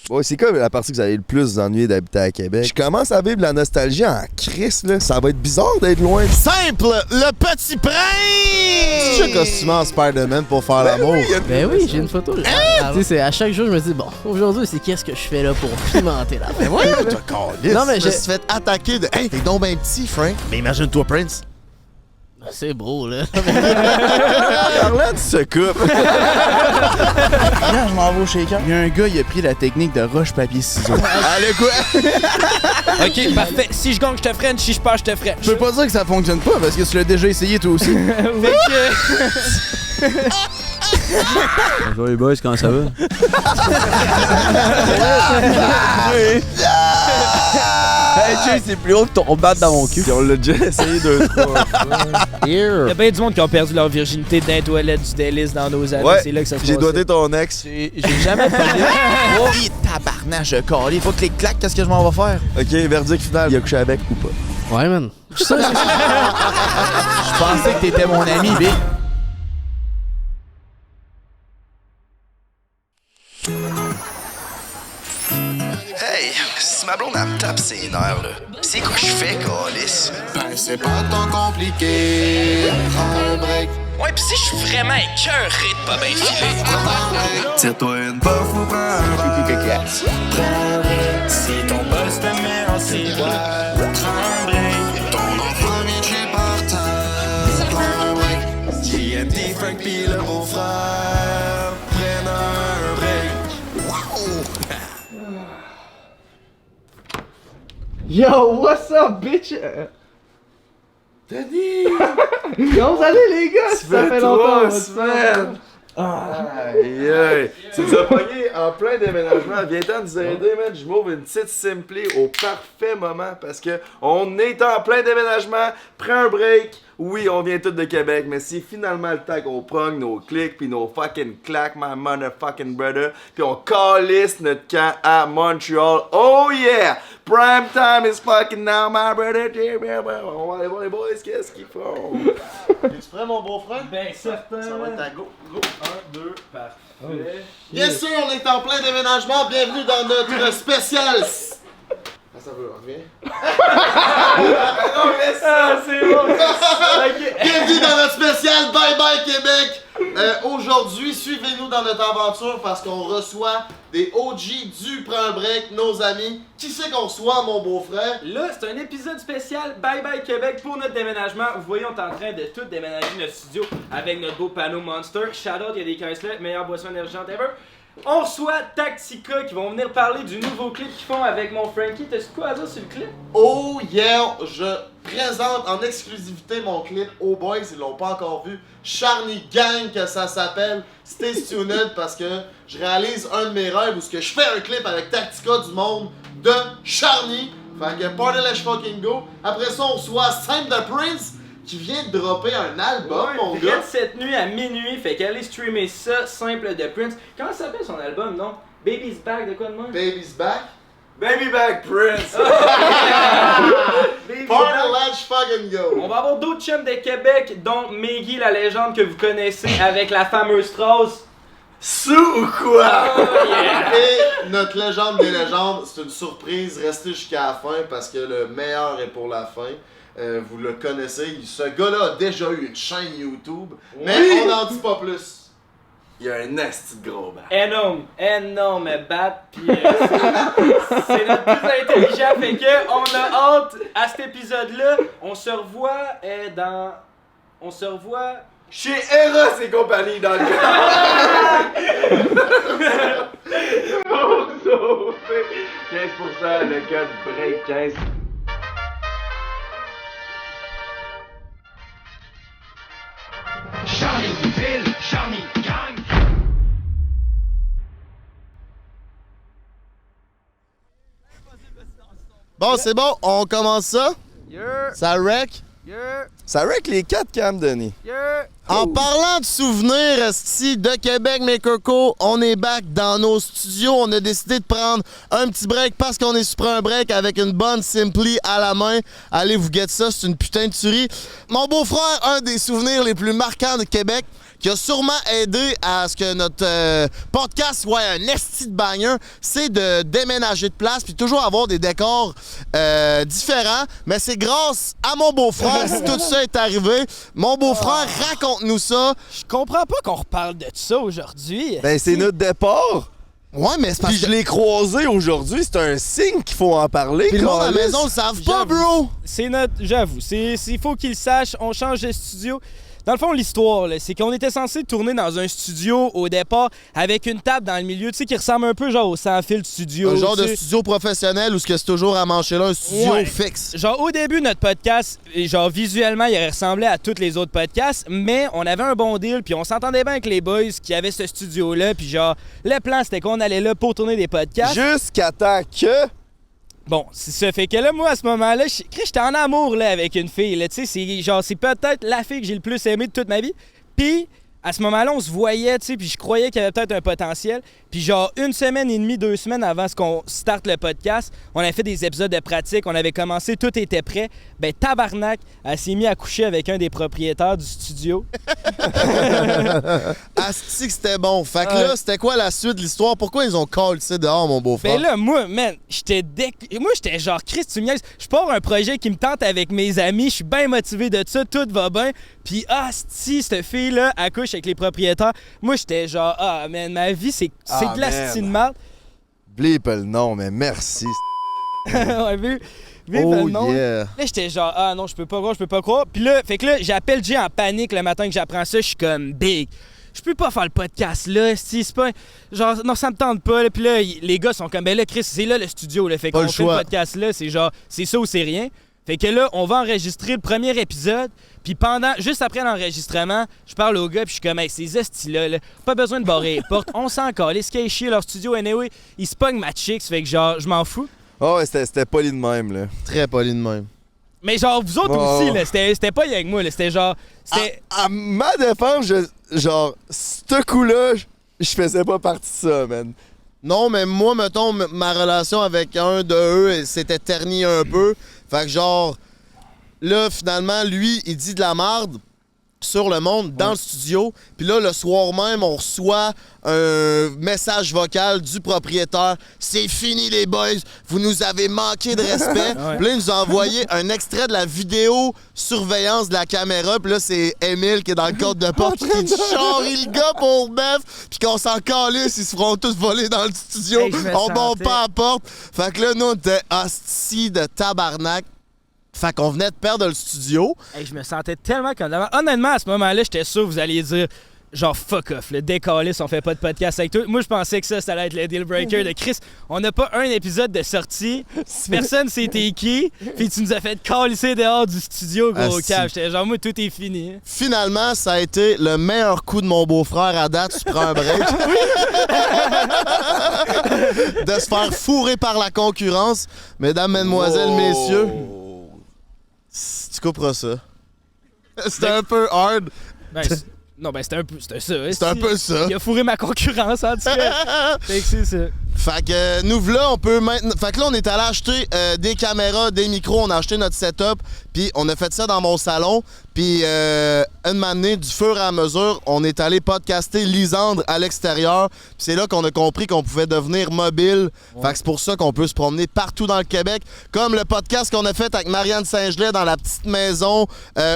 Ouais, c'est comme la partie que vous avez le plus ennuyé d'habiter à Québec. Je commence à vivre la nostalgie en crise, là. Ça va être bizarre d'être loin. Simple, le petit prince! Tu sais costumé en Spider-Man pour faire l'amour. Ben oui, j'ai une photo. Tu sais, c'est à chaque jour, je me dis, bon, aujourd'hui, c'est qu'est-ce que je fais là pour pimenter la Mais voyons, t'as calisse. Non, mais je me suis fait attaquer de. Hey, t'es donc ben petit, Frank. Mais imagine-toi, Prince. C'est beau, là. Arlette se coupe. Quand je m'en vais au shaker, il y a un gars, il a pris la technique de roche-papier-ciseaux. Allez, quoi? Ok, parfait. Si je gagne, je te freine. Si je perds, je te freine. Je peux pas dire que ça fonctionne pas parce que tu l'as déjà essayé toi aussi. Bonjour les boys, comment ça va? Hey, Jay, c'est plus haut que ton bat dans mon cul. Puis on l'a déjà essayé 2-3 fois. Il y a bien du monde qui ont perdu leur virginité dans les toilettes du délice dans nos années. Ouais, C'est là que ça se j'ai passe. doigté ton ex. J'ai jamais parlé. Oh, tabarnak, je calé. Faut que les claques, qu'est-ce que je m'en vais faire? Ok, verdict final. Il a couché avec ou pas? Ouais, man. Ça, Je pensais que t'étais mon ami, Vic. Hey, si ma blonde elle me tape ses nerfs, là, c'est quoi je fais, câlisse? Ben c'est pas tant compliqué. Prends un break. Ouais, pis si je suis vraiment écœuré de pas bien filer. Tire-toi une puff ou prends un verre. Prends un break. Si ton boss te met en ciboire, prends un break. Ton enfant vient de chez par terre. Prends un break. JMD, Frank pis le beau-frère prennent un break. Yo, what's up, bitch? Denis! Comment vous allez, les gars? Ça fait longtemps, semaines! Aïe, aïe! Tu nous as pogné en plein déménagement. Viens-t'en nous aider, man. Je m'ouvre une petite Simply au parfait moment parce que on est en plein déménagement. Prends un break. Oui, on vient tous de Québec, mais c'est finalement le temps qu'on prenne nos clics pis nos fucking claques, my motherfucking brother, pis on calisse notre camp à Montreal. Oh yeah! Prime time is fucking now, my brother. On va aller voir les boys, qu'est-ce qu'ils font? Es-tu prêt, mon beau-frère? Ben, certain. Ça va être à go. 1, 2, parfait. Bien sûr, on est en plein déménagement. Bienvenue dans notre spécial. Ah, ça veut, reviens. Non, laisse ça! C'est bon. Bienvenue dans notre spécial Bye Bye Québec. Aujourd'hui, suivez-nous dans notre aventure parce qu'on reçoit des OG du Prends un break, nos amis. Qui c'est qu'on reçoit, mon beau-frère? Là, c'est un épisode spécial Bye Bye Québec pour notre déménagement. Vous voyez, on est en train de tout déménager notre studio avec notre beau panneau Monster. Shout-out, il y a des caisses là, meilleure boisson énergisante ever. On reçoit Tactica qui vont venir parler du nouveau clip qu'ils font avec mon Frankie. T'as-tu quoi à dire sur le clip? Oh yeah, je présente en exclusivité mon clip. Oh boys, ils l'ont pas encore vu. Charny Gang que ça s'appelle. Stay tuned parce que je réalise un de mes rêves où ce que je fais un clip avec Tactica du monde de Charny. Fait que party let's fucking go. Après ça, on reçoit Sam the Prince qui vient de dropper un album, mon gars. Cette nuit à minuit, fait qu'allez streamer ça, simple de Prince. Comment ça s'appelle son album, non? Baby's Back, de quoi de moi? Baby's Back. Baby back Prince! Baby's Party Back. let's fucking go. On va avoir d'autres chums de Québec, dont Meggy, la légende que vous connaissez, avec la fameuse Strauss. Sous ou quoi? Et notre légende des légendes, c'est une surprise. Restez jusqu'à la fin parce que le meilleur est pour la fin. Vous le connaissez. Ce gars-là a déjà eu une chaîne YouTube, mais on n'en dit pas plus. Il y a un nasty de gros bat. Énorme bat, pis c'est notre plus intelligent, fait que on a hâte à cet épisode-là. On se revoit Chez Eros et compagnie dans le Bon sauvé! 15% le code break 15. Charnyville, Charny Gang. Bon, c'est bon, on commence ça. Ça wreck. Ça wreck les 4 cams, Denis. En parlant de souvenirs, esti, de Québec, mes cocos, on est back dans nos studios. On a décidé de prendre un petit break parce qu'on est sur un break avec une bonne Simply à la main. Allez vous get ça, c'est une putain de tuerie. Mon beau-frère, un des souvenirs les plus marquants de Québec, qui a sûrement aidé à ce que notre podcast soit un esti de banger, c'est de déménager de place puis toujours avoir des décors différents. Mais c'est grâce à mon beau-frère si tout ça est arrivé. Mon beau-frère, raconte-nous ça. Je comprends pas qu'on reparle de ça aujourd'hui. Ben, c'est notre départ. Ouais, mais c'est parce Puis je que l'ai croisé aujourd'hui, c'est un signe qu'il faut en parler. puis le monde à la câlisse. maison le savent pas, bro. C'est notre. J'avoue, il faut qu'ils le sachent. On change de studio. Dans le fond, l'histoire, là, c'est qu'on était censé tourner dans un studio au départ avec une table dans le milieu, tu sais, qui ressemble un peu genre au sans-fil studio. Un genre tu de sais. studio professionnel où c'est toujours à mancher là, un studio Ouais. fixe. Genre, au début, notre podcast, genre, visuellement, il ressemblait à tous les autres podcasts, mais on avait un bon deal, puis on s'entendait bien avec les boys qui avaient ce studio-là, puis genre, le plan, c'était qu'on allait là pour tourner des podcasts. Jusqu'à temps que. Bon, c'est ça. Fait que là, moi, à ce moment-là, j'étais en amour là, avec une fille. Là, tu sais, c'est peut-être la fille que j'ai le plus aimée de toute ma vie. Puis, à ce moment-là, on se voyait, tu sais, puis je croyais qu'il y avait peut-être un potentiel. Puis genre, 1 semaine et demie, 2 semaines avant qu'on starte le podcast, on avait fait des épisodes de pratique, on avait commencé, tout était prêt. Ben, tabarnak, elle s'est mise à coucher avec un des propriétaires du studio. Asti que c'était bon. Fait que là, c'était quoi la suite de l'histoire? Pourquoi ils ont callé ça dehors, mon beau-frère? Ben là, moi, man, j'étais genre, Chris, tu me niaises. Je pars un projet qui me tente avec mes amis, je suis bien motivé de ça, tout va bien. Puis, si cette fille-là accouche avec les propriétaires, moi, j'étais genre, man, ma vie, c'est de la man. style mal. Bleep le nom, mais merci. Ouais, vu Oh le nom. yeah. Là, j'étais genre, non, je peux pas croire. Puis là, fait que là, j'appelle Jay en panique le matin que j'apprends ça, je suis comme, big. Je peux pas faire le podcast là, si c'est pas. Genre, non, ça me tente pas. Là. Puis là, les gars sont comme, ben là, Chris, c'est là le studio. Là. Fait Pas qu'on le fait le choix. podcast là, c'est genre, c'est ça ou c'est rien. Fait que là, on va enregistrer le premier épisode. Puis juste après l'enregistrement, je parle aux gars, puis je suis comme, hey, ces estis-là, là, pas besoin de barrer les portes. On s'en calisse, ce qui est chier, leur studio, anyway, ils se pognent ma chicks, fait que genre, je m'en fous. Oh, ouais, c'était poli de même, là. Très poli de même. Mais genre, vous autres Oh. aussi, là, c'était pas avec moi, là, c'était genre. C'était. À ma défense, genre, ce coup-là, je faisais pas partie de ça, man. Non, mais moi, mettons, ma relation avec un de eux, elle s'était ternie un peu. Fait que genre, là, finalement, lui, il dit de la merde sur le monde dans le studio. Puis là, le soir même, on reçoit un message vocal du propriétaire. C'est fini, les boys. Vous nous avez manqué de respect. Ouais. Puis là, il nous a envoyé un extrait de la vidéo surveillance de la caméra. Puis là, c'est Émile qui est dans le cadre de porte qui dit charrie le gars pour bœuf. Puis qu'on s'en calisse, ils se feront tous voler dans le studio. Hey, je me On bombe sentais- pas à la porte. Fait que là, nous, on était hostie de tabarnak. Fait qu'on venait de perdre le studio. Hey, je me sentais tellement comme. Honnêtement, à ce moment-là, j'étais sûr que vous alliez dire. Genre, fuck off, le décalisse, on fait pas de podcast avec toi. Moi, je pensais que ça allait être le deal breaker de Chris. On n'a pas un épisode de sortie, personne s'est qui, puis tu nous as fait calisser dehors du studio, gros Asti. cave. J'étais genre, moi, tout est fini. Finalement, ça a été le meilleur coup de mon beau-frère à date. Tu prends un break. De se faire fourrer par la concurrence. Mesdames, mesdemoiselles, messieurs, tu couperas ça. C'était un peu hard. Ben, non, ben, c'était un peu ça. C'était un peu ça. Il a fourré ma concurrence, en tout cas. Fait que c'est ça. Fait que nous voilà, on peut maintenant. Fait que là, on est allé acheter des caméras, des micros, on a acheté notre setup, puis on a fait ça dans mon salon. Puis une année, du fur et à mesure, on est allé podcaster Lisandre à l'extérieur. Puis c'est là qu'on a compris qu'on pouvait devenir mobile. Fait que c'est pour ça qu'on peut se promener partout dans le Québec. Comme le podcast qu'on a fait avec Marianne Saint-Gelais dans la petite maison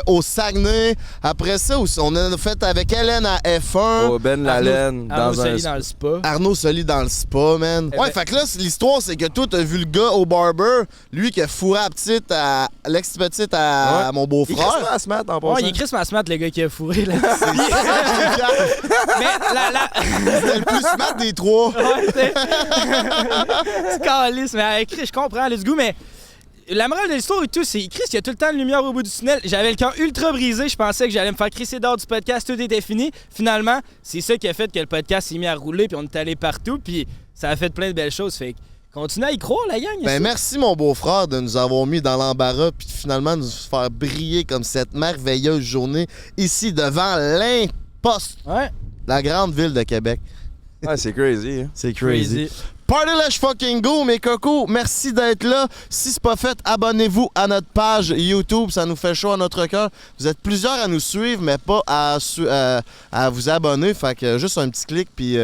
au Saguenay. Après ça, on a fait avec Hélène à F1. Oh, Ben Lalaine, Arnaud dans un. Soli dans le spa. Arnaud Soli dans le spa, man. Eh Ouais, ben- fait que là, l'histoire, c'est que toi, t'as vu le gars au barber, lui qui a fourré la petite à l'ex-petite à mon Il beau-frère. Christmas à se mettre en Ouais, passant. il est Christmas Matt, le gars qui a fourré, là. Mais C'était le plus smart des trois. Ouais, c'est calice, mais Chris, je comprends, let's go, mais la morale de l'histoire et tout, c'est Chris, il y a tout le temps de lumière au bout du tunnel. J'avais le cœur ultra brisé, je pensais que j'allais me faire crisser dehors du podcast, tout était fini. Finalement, c'est ça qui a fait que le podcast s'est mis à rouler, puis on est allé partout, puis ça a fait plein de belles choses. Fait que continuez à y croire, la gang. Ben merci, mon beau-frère, de nous avoir mis dans l'embarras puis finalement nous faire briller comme cette merveilleuse journée ici devant l'imposte, Ouais, la grande ville de Québec. Ouais, c'est crazy. Hein. C'est crazy. Party fucking go, mes cocos. Merci d'être là. Si c'est pas fait, abonnez-vous à notre page YouTube. Ça nous fait chaud à notre cœur. Vous êtes plusieurs à nous suivre, mais pas à vous abonner. Fait que juste un petit clic, puis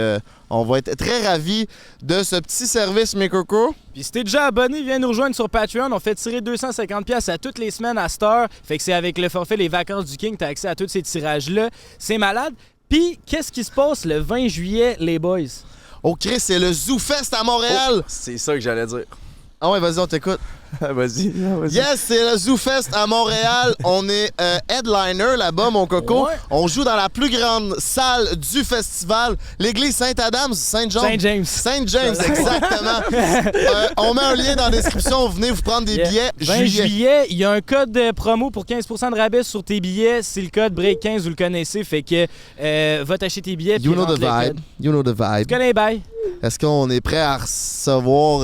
on va être très ravis de ce petit service, mes cocos. Puis si t'es déjà abonné, viens nous rejoindre sur Patreon. On fait tirer 250$ à toutes les semaines à cette heure. Fait que c'est avec le forfait Les Vacances du King, t'as accès à tous ces tirages-là. C'est malade. Puis qu'est-ce qui se passe le 20 juillet, les boys? Oh, Chris, c'est le ZooFest à Montréal. C'est ça que j'allais dire. Ah ouais, vas-y, on t'écoute. Vas-y. Yes, c'est le ZooFest à Montréal. On est headliner là-bas, mon coco. Ouais. On joue dans la plus grande salle du festival, l'église Saint-Adams, Saint-Jean. Saint-James. Saint-James, exactement. On met un lien dans la description. Venez vous prendre des billets. 20 juillet, il y a un code de promo pour 15% de rabais sur tes billets. C'est le code BREAK15, vous le connaissez. Fait que va t'acheter tes billets. You puis know the rentre le vibe. code. You know the vibe. Tu connais, bye. Est-ce qu'on est prêt à recevoir...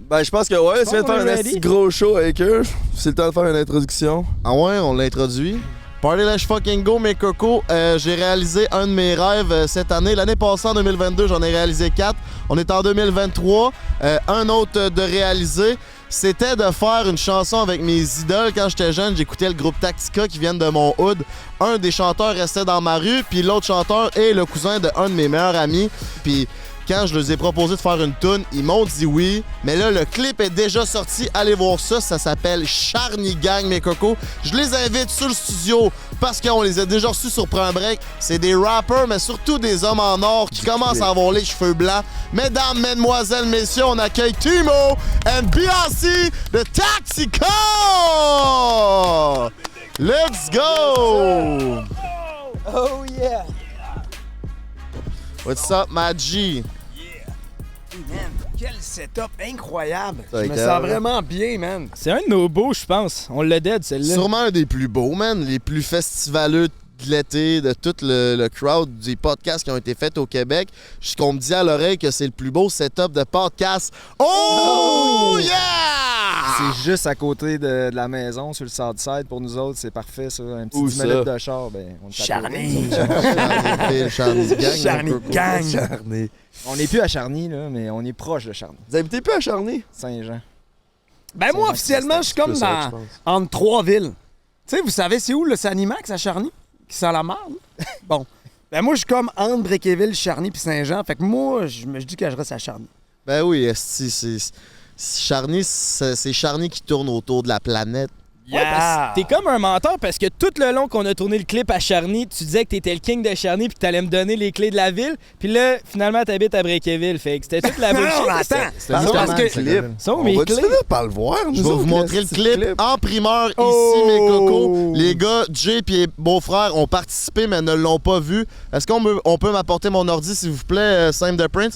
Ben, je pense que ouais, tu viens de faire un ready? petit gros show avec eux. C'est le temps de faire une introduction. Ah ouais, on l'introduit. Party fucking go, mes cocos. J'ai réalisé un de mes rêves cette année. L'année passée, en 2022, j'en ai réalisé 4. On est en 2023. Un autre de réaliser, c'était de faire une chanson avec mes idoles. Quand j'étais jeune, j'écoutais le groupe Tactica qui viennent de mon hood. Un des chanteurs restait dans ma rue, puis l'autre chanteur est le cousin de un de mes meilleurs amis. Puis quand je leur ai proposé de faire une toune, ils m'ont dit oui. Mais là, le clip est déjà sorti. Allez voir ça. Ça s'appelle Charny Gang, mes cocos. Je les invite sur le studio parce qu'on les a déjà reçus sur Prends un Break. C'est des rappers, mais surtout des hommes en or qui commencent à avoir les cheveux blancs. Mesdames, mesdemoiselles, messieurs, on accueille Timo and Beyoncé de Tactica! Let's go! Oh yeah! What's up, my G? Man, quel setup incroyable! Ça Je me écœure, sens hein? vraiment bien, man. C'est un de nos beaux, je pense. On l'a dead, celle-là. Sûrement un des plus beaux, man. Les plus festivaleux de l'été, de tout le crowd des podcasts qui ont été faits au Québec. Jusqu'on me dit à l'oreille que c'est le plus beau setup de podcast. Oh, yeah! C'est juste à côté de la maison, sur le Southside. Pour nous autres, c'est parfait, ça. Un petit Où 10 ça? minutes de char, ben, on est à côté. Charny Gang. Charny Gang! Charny. On n'est plus à Charny, là, mais on est proche de Charny. Vous habitez plus à Charny? Saint-Jean. Ben moi, officiellement, je suis comme plus ça, je pense. entre trois villes. Tu sais, vous savez, c'est où le Sanimax à Charny? Qui sent la merde? Bon. Ben moi, je suis comme entre Bréquéville, Charny puis Saint-Jean. Fait que moi, je dis que je reste à Charny. Ben oui, esti, Charny, c'est Charny qui tourne autour de la planète. Ouais, parce que t'es comme un menteur parce que tout le long qu'on a tourné le clip à Charny, tu disais que t'étais le king de Charny puis que t'allais me donner les clés de la ville. Puis là, finalement, t'habites à Bréquéville. Fait que c'était toute la bullshit. Non, attends. C'est Parce que- clip. Ça, On mes va-tu clés. finir par le voir, nous Je vais autres, vous montrer le petit clip en primeur ici, mes cocos. Les gars, Jay et beau-frère ont participé, mais ne l'ont pas vu. Est-ce qu'on peut m'apporter mon ordi, s'il vous plaît, Sam de Prince?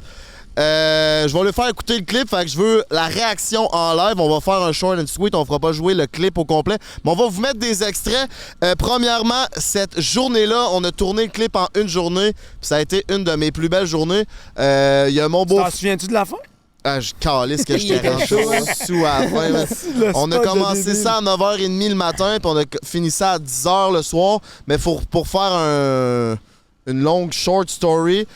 Je vais lui faire écouter le clip, fait que je veux la réaction en live. On va faire un short and sweet, on fera pas jouer le clip au complet, mais on va vous mettre des extraits. Premièrement, cette journée-là, on a tourné le clip en une journée, puis ça a été une de mes plus belles journées. Il y a mon beau... T'en souviens-tu de la fin? Ah, je calisse que j'étais rendu sous à la fin. man. On a commencé ça à 9h30 le matin, puis on a fini ça à 10h le soir. Mais pour faire une longue short story,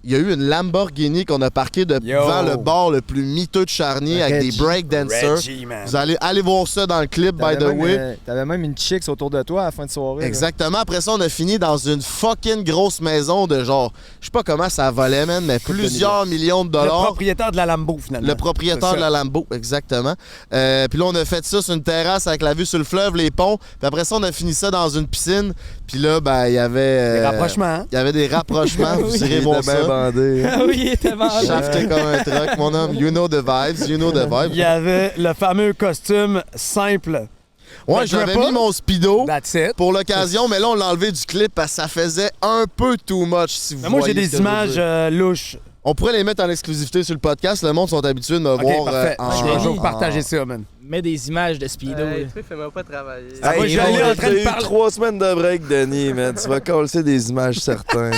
il y a eu une Lamborghini qu'on a parquée devant le bar le plus miteux de Charny avec des breakdancers. Vous allez voir ça dans le clip, by the way. T'avais même une chicks autour de toi à la fin de soirée. là. Exactement. Après ça, on a fini dans une fucking grosse maison de genre, je sais pas comment ça volait, man, mais plusieurs millions de Le dollars. propriétaire de la Lambo, finalement. Le propriétaire de la Lambo, exactement. Puis là, on a fait ça sur une terrasse avec la vue sur le fleuve, les ponts. Puis après ça, on a fini ça dans une piscine. Puis là, ben, il y avait... Des rapprochements, hein? Il y avait des rapprochements. Vous irez Il voir était bien ça. bandé. Ah oui, il était vendu. Shafté comme un truck, mon homme. You know the vibes, you know the Il vibes. y avait le fameux costume simple. Ouais, je j'avais jouais pas. mis mon speedo That's it. pour l'occasion, mais là, on l'a enlevé du clip parce que ça faisait un peu too much, si vous Mais moi, j'ai voyez ce des que je veux images dire. louches. On pourrait les mettre en exclusivité sur le podcast. Le monde sont habitués de me OK, voir parfait. en... Je vais vous partager ça, man. Mets des images de Speedo. Fais-moi pas travailler. Hey, moi, j'allais en train de t'as eu parler. 3 semaines de break, Denis, man. Tu vas coller des images certains.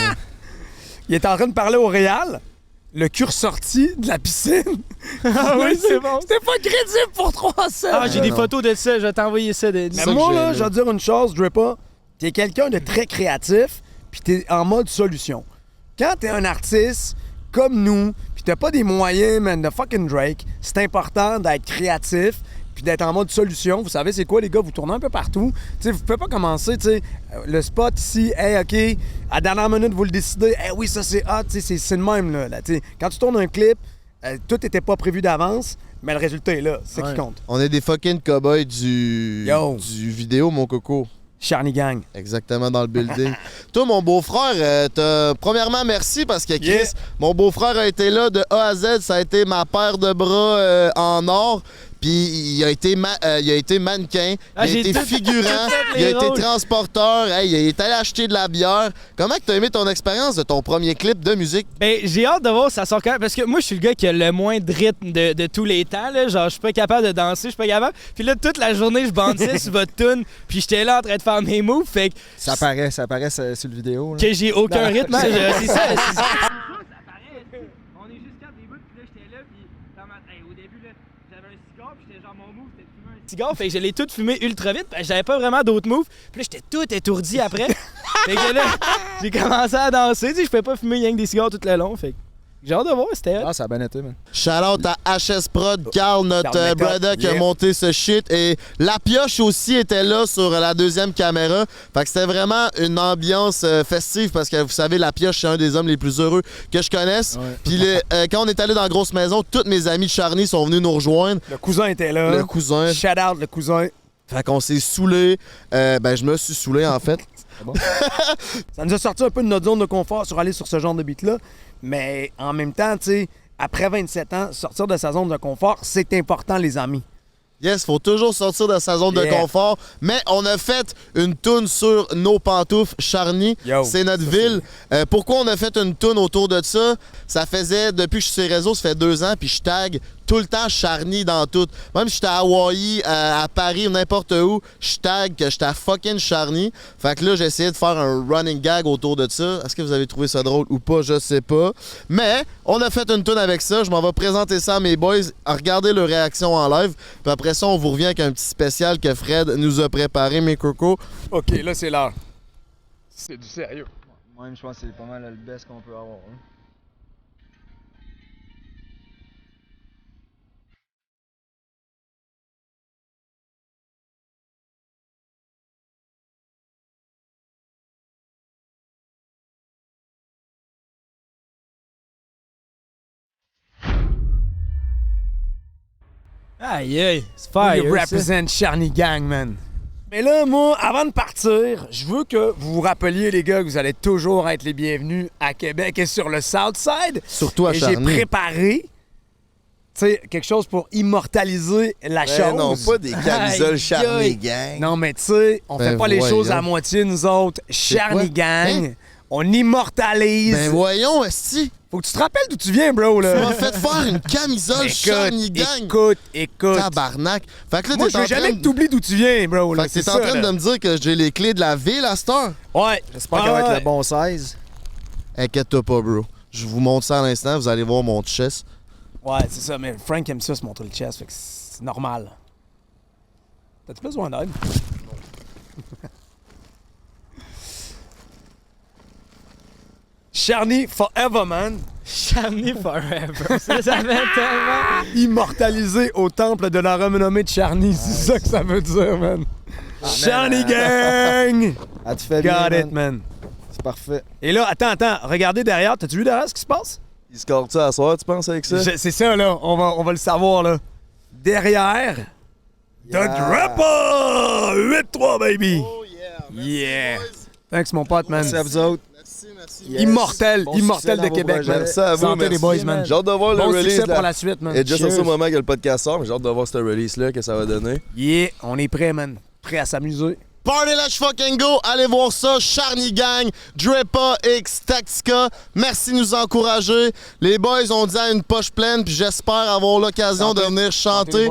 Il est en train de parler au Réal. Le cul ressorti de la piscine. Ah oui, c'est bon. C'était pas crédible pour 300. Ah, j'ai des photos de ça. Je vais t'envoyer ça, Denis. Mais ça moi, que là, j'ai, je vais te dire une chose, Drippa. T'es quelqu'un de très créatif, puis t'es en mode solution. Quand t'es un artiste comme nous, puis t'as pas des moyens, man, de fucking Drake, c'est important d'être créatif puis d'être en mode solution. Vous savez c'est quoi, les gars? Vous tournez un peu partout. T'sais, vous pouvez pas commencer, le spot ici, hey, OK, à dernière minute, vous le décidez, hey, oui, ça, c'est hot, c'est le même, là. Quand tu tournes un clip, tout était pas prévu d'avance, mais le résultat est là, c'est qui compte. On est des fucking cowboys du vidéo, mon coco. Charny Gang. Exactement, dans le building. Toi, mon beau-frère, premièrement, merci parce que Chris, mon beau-frère a été là de A à Z. Ça a été ma paire de bras en or. Puis il a été mannequin, il a été figurant, il a été transporteur, il est allé acheter de la bière. Comment tu as aimé ton expérience de ton premier clip de musique? Ben, j'ai hâte de voir ça sort quand même, parce que moi, je suis le gars qui a le moins de rythme de tous les temps. Là. Genre, je suis pas capable de danser, je suis pas capable. Puis là, toute la journée, je bandais sur votre tune, puis j'étais là en train de faire mes moves. Fait que ça paraît sur le vidéo. Là. Que j'ai aucun rythme. C'est ça. Cigare, fait que je l'ai tout fumé ultra vite, parce que j'avais pas vraiment d'autres moves. Puis là, j'étais tout étourdi après. Fait que là, j'ai commencé à danser. Tu sais, je pouvais pas fumer rien que des cigares tout le long. Fait que j'ai hâte de voir, c'était hot. Ah, ça a bien été, man. Shout-out à HS Prod, Carl, notre brother qui a monté ce shit. Et la pioche aussi était là sur la deuxième caméra. Fait que c'était vraiment une ambiance festive parce que vous savez, la pioche, c'est un des hommes les plus heureux que je connaisse. Ouais. Puis quand on est allé dans la grosse maison, tous mes amis de Charny sont venus nous rejoindre. Le cousin était là. Le cousin. Shout out, le cousin. Fait qu'on s'est saoulé. Je me suis saoulé en fait. Bon. Ça nous a sorti un peu de notre zone de confort sur aller sur ce genre de beat-là. Mais en même temps, tu sais, après 27 ans, sortir de sa zone de confort, c'est important, les amis. Yes, faut toujours sortir de sa zone de confort. Mais on a fait une toune sur nos pantoufles, Charny. C'est notre ville. Pourquoi on a fait une toune autour de ça? Ça faisait, depuis que je suis sur les réseaux, ça fait 2 ans, puis je tag tout le temps Charny dans tout. Même si j'étais à Hawaï, à Paris, n'importe où, je tag que j'étais à fucking Charny. Fait que là, j'ai essayé de faire un running gag autour de ça. Est-ce que vous avez trouvé ça drôle ou pas? Je sais pas. Mais on a fait une toune avec ça. Je m'en vais présenter ça à mes boys, à regarder leur réaction en live. Puis après ça, on vous revient avec un petit spécial que Fred nous a préparé, mes cocos. OK, là, c'est l'heure. C'est du sérieux. Moi-même, je pense que c'est pas mal le best qu'on peut avoir. Hein. Aïe, aïe, c'est fire. We represent Charny Gang, man. Mais là, moi, avant de partir, je veux que vous vous rappeliez, les gars, que vous allez toujours être les bienvenus à Québec et sur le Southside. Surtout à Charny. J'ai préparé, tu sais, quelque chose pour immortaliser la chose. Non, pas des camisoles Charny Gang. Non, mais tu sais, on fait pas les choses à moitié, nous autres. Charny Gang, hein? On immortalise. Ben voyons, esti. Faut que tu te rappelles d'où tu viens, bro, là. Tu m'as fait faire une camisole Charny Gang. Écoute. Tabarnak. Fait que là, moi, je veux jamais que t'oublies d'où tu viens, bro, là. Fait que t'es en train de me dire que j'ai les clés de la ville à cette heure? Ouais. J'espère qu'elle va être le bon 16. Inquiète-toi pas, bro. Je vous montre ça à l'instant, vous allez voir mon chest. Ouais, c'est ça, mais Frank aime ça se montrer le chest, fait que c'est normal. T'as-tu besoin d'aide? Charny forever, man. Charny forever. Ça fait tellement... Immortalisé au temple de la renommée de Charny. C'est ça que ça veut dire, man. Charny Gang! Ah, tu fais bien, Got it, man. C'est parfait. Et là, attends. Regardez derrière. T'as-tu vu derrière ce qui se passe? Il score-tu à soir, tu penses, avec ça? C'est ça, là. On va le savoir, là. Derrière, The Drapper! 8-3, baby! Oh, yeah. Yeah! Thanks, mon pote, man. Merci à vous autres. Merci. Yes. Immortel de Québec, man. Merci à vous, Santé, les boys, man. J'ai hâte de voir bon le release. Succès pour la suite, man. Et juste au moment que le podcast sort, mais j'ai hâte de voir ce release-là, que ça va donner. Yeah, on est prêt, man. Prêt à s'amuser. Party Let's Fucking Go! Allez voir ça, Charny Gang, Drapper X Tactica. Merci de nous encourager. Les boys ont dit à une poche pleine, puis j'espère avoir l'occasion de venir chanter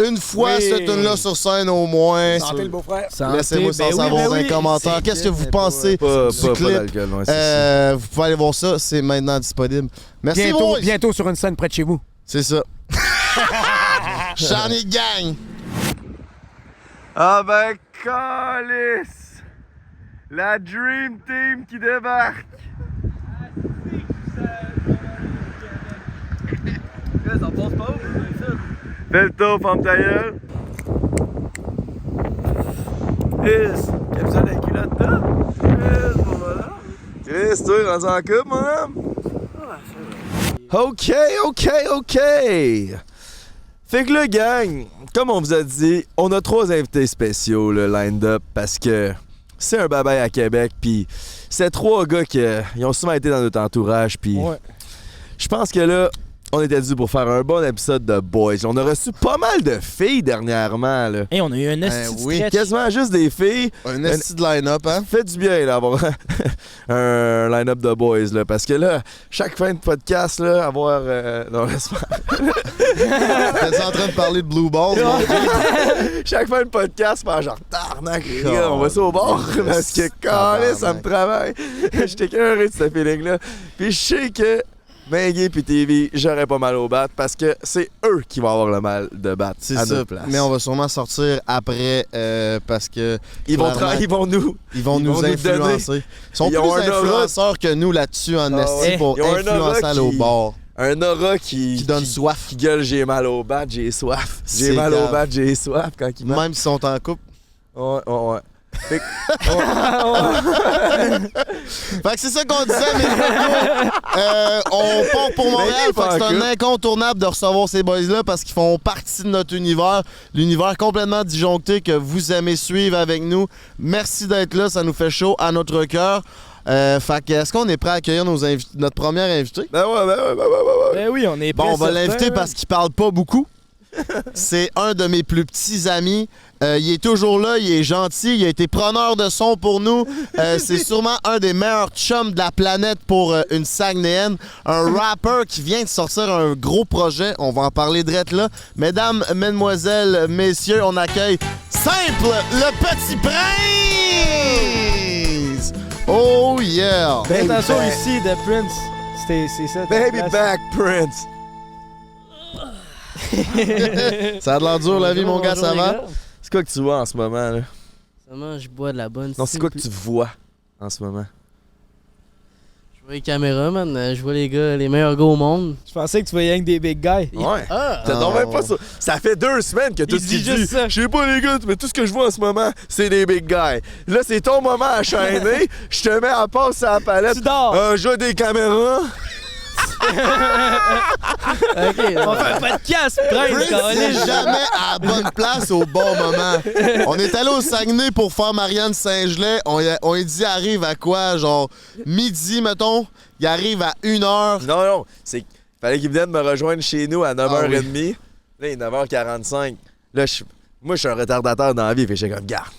une fois cette tune-là sur scène au moins. Santé, le beau-frère. Laissez-moi sans savoir dans les commentaires. Qu'est-ce que vous pensez du clip? Vous pouvez aller voir ça, c'est maintenant disponible. Merci, boys! Bientôt sur une scène près de chez vous. C'est ça. Charny Gang! Ah ben, calice! La Dream Team qui débarque! Fais le tour, forme ta gueule. Chris, qui a besoin d'un culotte là? Chris, voilà. Chris, toi, rendu en couple, mon homme? OK. Fait que là, gang, comme on vous a dit, on a 3 invités spéciaux, le line-up, parce que c'est un bye-bye à Québec, puis c'est 3 gars qui ils ont souvent été dans notre entourage, puis je pense que là, on était dû pour faire un bon épisode de Boys. On a reçu pas mal de filles dernièrement, là. Hey, on a eu un esti de stretch. Quasiment juste des filles. Un esti de line-up, hein? Fait du bien, là, avoir un line-up de boys, là. Parce que là, chaque fin de podcast, là, avoir. Non, laisse-moi. T'es en train de parler de Blue Balls? Chaque fin de podcast, faire genre, tarnac, les gars, on va ça au bar. Parce que, carré, ça me travaille. J'étais curieux de ce feeling-là. Puis je sais que. Benguet puis TV, j'aurais pas mal au bat parce que c'est eux qui vont avoir le mal de battre à notre place. Mais on va sûrement sortir après parce que ils vont nous influencer. Ils sont plus influenceurs que nous là-dessus en esti pour influencer aller au bar. Un aura qui donne soif. Qui gueule j'ai mal au bat, j'ai soif. J'ai mal au bat, j'ai soif quand ils même s'ils sont en couple. Ouais. Fait que c'est ça qu'on disait, mais on part pour Montréal. Fait que c'est un incontournable de recevoir ces boys-là parce qu'ils font partie de notre univers. L'univers complètement disjoncté que vous aimez suivre avec nous. Merci d'être là, ça nous fait chaud à notre cœur. Fait que est-ce qu'on est prêt à accueillir notre premier invité? Ben ouais. Ben oui, on est prêt. Bon, on va l'inviter parce qu'il parle pas beaucoup. C'est un de mes plus petits amis. Il est toujours là, il est gentil, il a été preneur de son pour nous. C'est sûrement un des meilleurs chums de la planète pour une Saguenayenne. Un rapper qui vient de sortir un gros projet. On va en parler direct là. Mesdames, mesdemoiselles, messieurs, on accueille Simple, le Petit Prince! Oh yeah! Attention ici de Prince. C'est ça. Baby back Prince! Ça a de l'air dur la vie, mon gars, ça va? C'est quoi que tu vois en ce moment, là? Seulement, je bois de la bonne. Non, c'est quoi que tu vois en ce moment? Je vois les caméras, man. Je vois les gars, les meilleurs gars au monde. Je pensais que tu voyais avec des big guys. Ouais. T'as donc même pas ça. Ça fait 2 semaines que tout ce qu'il dit. Je sais pas, les gars, mais tout ce que je vois en ce moment, c'est des big guys. Là, c'est ton moment à chaîner. Je te mets à passer à la palette. Tu dors. Un jeu des caméras. OK, on fait un podcast, Prince n'est jamais à la bonne place au bon moment. On est allé au Saguenay pour faire Marianne Saint-Gelais. On lui dit, arrive à quoi? Genre, midi, mettons. Il arrive à 1h. Non. Fallait qu'il vienne me rejoindre chez nous à 9h30. Oui. Là, il est 9h45. Là, moi, je suis un retardateur dans la vie. Fait que j'ai comme, garde.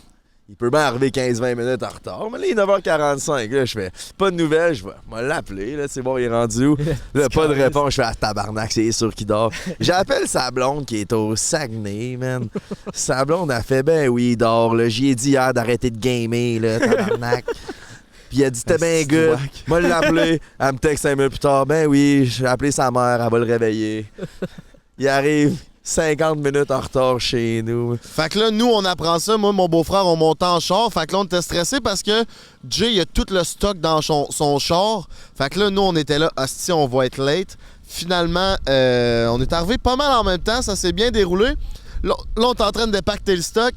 Il peut bien arriver 15-20 minutes en retard. Mais là, il est 9h45. Là, je fais pas de nouvelles. Je vais l'appeler. Là, tu sais, bon, il est rendu où? Là, pas de réponse. Je fais, tabarnak, c'est sûr qu'il dort. J'appelle sa blonde qui est au Saguenay, man. Sa blonde a fait, ben oui, il dort. J'y ai dit hier d'arrêter de gamer, là, tabarnak. Puis il a dit, t'es bien good. Moi, l'appeler. Elle me texte 5 minutes plus tard. Ben oui, j'ai appelé sa mère. Elle va le réveiller. Il arrive. 50 minutes en retard chez nous. Fait que là, nous, on apprend ça. Moi, mon beau-frère, on monte en char. Fait que là, on était stressés parce que Jay, il a tout le stock dans son char. Fait que là, nous, on était là, hostie, on va être late. Finalement, on est arrivé pas mal en même temps. Ça s'est bien déroulé. Là, on est en train de dépacter le stock.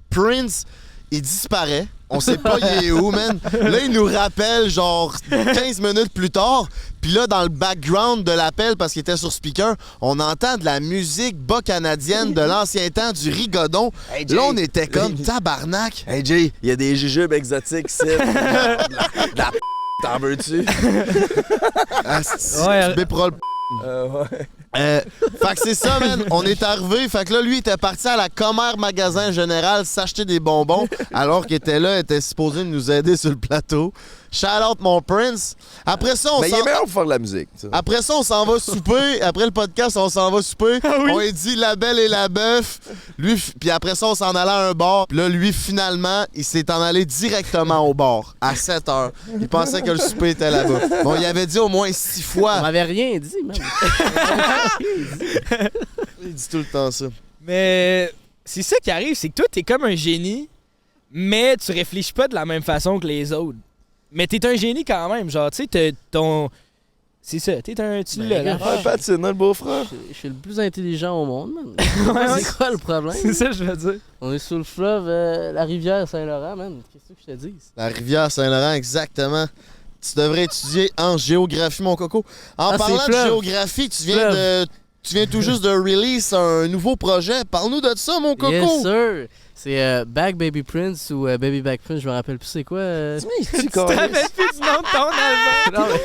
Prince, il disparaît. On sait pas il est où, man. Là, il nous rappelle genre 15 minutes plus tard. Puis là, dans le background de l'appel, parce qu'il était sur speaker, on entend de la musique bas canadienne de l'ancien temps, du rigodon. Hey, là, on était comme tabarnak. Hey Jay, il y a des jujubes exotiques ici. La t'en veux-tu? Ouais, Béprol. Ouais. Fait que c'est ça, man. On est arrivé. Fait que là, lui, il était parti à la Commère Magasin Général s'acheter des bonbons alors qu'il était là, il était supposé nous aider sur le plateau. Shout out mon Prince. Après ça, il est meilleur pour faire de la musique. Ça. Après ça, on s'en va souper. Après le podcast, on s'en va souper. Ah oui? On lui dit la belle et la bœuf. Lui, puis après ça, on s'en allait à un bar. Puis là, lui, finalement, il s'est en allé directement au bar à 7h. Il pensait que le souper était là-bas. Bon, il avait dit au moins 6 fois. On m'avait rien dit, même. Il dit tout le temps ça. Mais c'est ça qui arrive, c'est que toi, t'es comme un génie, mais tu réfléchis pas de la même façon que les autres. Mais t'es un génie quand même, genre, tu sais, C'est ça, t'es un... Tu Ben, l'as, gars, là. Ah, Patine, le beau-frère. Je suis le plus intelligent au monde, man. Ouais. C'est quoi le problème? C'est ça que je veux dire. On est sur le fleuve, la rivière Saint-Laurent, man. Qu'est-ce que je te dis? La rivière Saint-Laurent, exactement. Tu devrais étudier en géographie, mon coco. En Ah, parlant c'est de fleuve. géographie, tu viens tout juste de release un nouveau projet. Parle-nous de ça, mon coco. Yes, sir! C'est Back Baby Prince ou Baby Back Prince, je me rappelle plus c'est quoi. Tu te rappelles plus du nom de ton album? Non, mais-